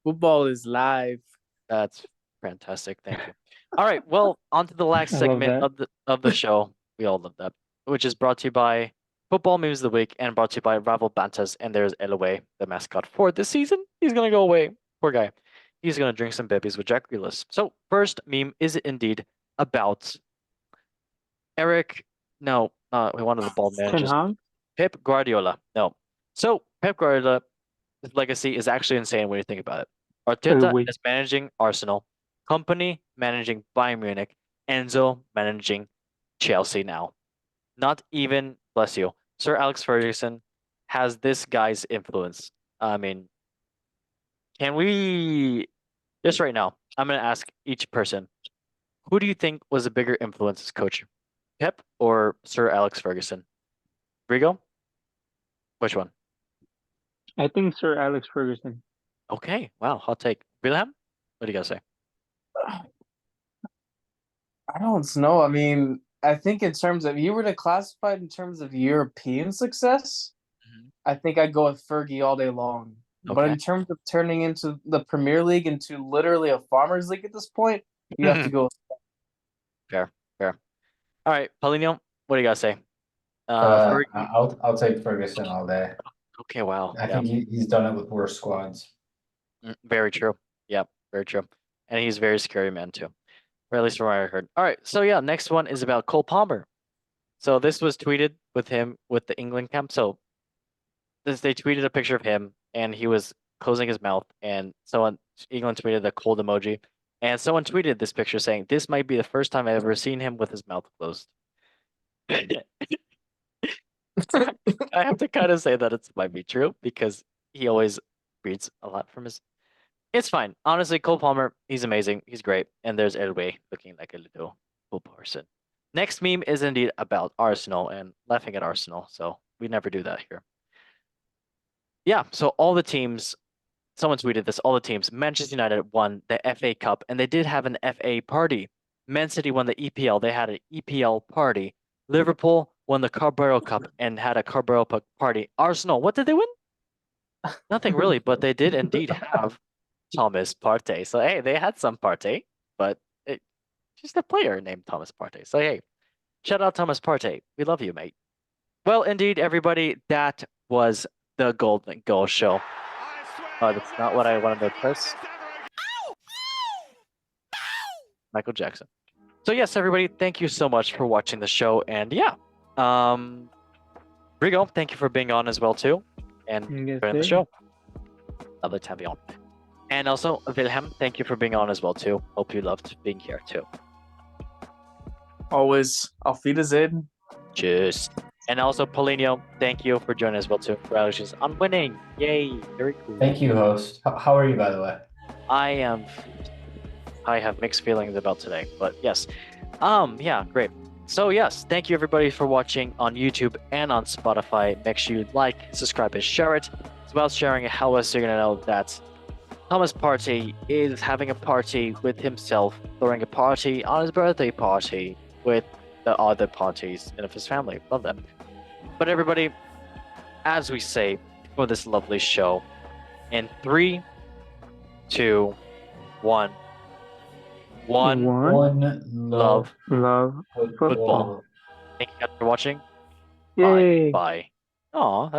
Football is live. That's fantastic. Thank you. All right. Well, on to the last I love segment that. of the show. We all love that, which is brought to you by Football Memes of the Week and brought to you by Rival Bantas. And there's Elway, the mascot for this season. He's gonna go away. Poor guy. He's gonna drink some babies with Jack Grealish. So first meme is indeed about Eric. No, one of the bald Ten managers. Hag? Pep Guardiola. No. So Pep Guardiola, his legacy is actually insane when you think about it. Arteta wait. is managing Arsenal, Company managing Bayern Munich, Enzo managing Chelsea now. Not even, bless you, Sir Alex Ferguson has this guy's influence. I mean, can we just right now? I'm gonna ask each person, who do you think was a bigger influence as coach, Pep or Sir Alex Ferguson? Rigo, which one? I think Sir Alex Ferguson. Okay, wow, hot take. Wilhelm, what do you guys say? I don't know. I mean, I think in terms of you were to classify it in terms of European success, I think I'd go with Fergie all day long. But Okay. in terms of turning into the Premier League into literally a farmers league at this point, you have to go with Fair. All right, Paulinho, what do you guys say? Fergie. I'll take Ferguson all day. Okay, wow. I Yeah. think he's done it with worse squads. Very true. Yep, very true. And he's a very scary man too. Or at least from what I heard. All right, so yeah, next one is about Cole Palmer. So this was tweeted with him with the England camp. So they tweeted a picture of him and he was closing his mouth and someone England tweeted the cold emoji, and someone tweeted this picture saying, "This might be the first time I've ever seen him with his mouth closed." I have to kind of say that it might be true because he always reads a lot from his. It's fine. Honestly, Cole Palmer, he's amazing. He's great. And there's Elway looking like a little cool person. Next meme is indeed about Arsenal and laughing at Arsenal. So we never do that here. Yeah, so all the teams, someone tweeted this, all the teams, Manchester United won the FA Cup and they did have an FA party. Man City won the EPL. They had an EPL party. Liverpool won the Carabao Cup and had a Carabao party. Arsenal, what did they win? Nothing really, but they did indeed have Thomas Partey. So hey, they had some Partey, but just a player named Thomas Partey. So hey, shout out Thomas Partey. We love you, mate. Well, indeed, everybody, that was the Golden Goal Show. That's not what I wanted to press. Michael Jackson. So yes, everybody, thank you so much for watching the show. And yeah, Rigo, thank you for being on as well too, and joining the show. Lovely to have you on. And also, Wilhelm, thank you for being on as well too. Hope you loved being here too. Always. Auf Wiedersehen. Cheers. And also, Paulinho, thank you for joining as well too. Congratulations on winning. Yay. Very cool. Thank you, host. How are you, by the way? I have mixed feelings about today, but yes. Yeah, great. So yes, thank you everybody for watching on YouTube and on Spotify. Make sure you like, subscribe, and share it. It's about sharing it. How else are you gonna know that Thomas Partey is having a party with himself, throwing a party on his birthday party with the other parties of his family. Love that. But everybody, as we say for this lovely show, in 3, 2, 1. One love football. Thank you guys for watching. Yay. Bye. Aw, that's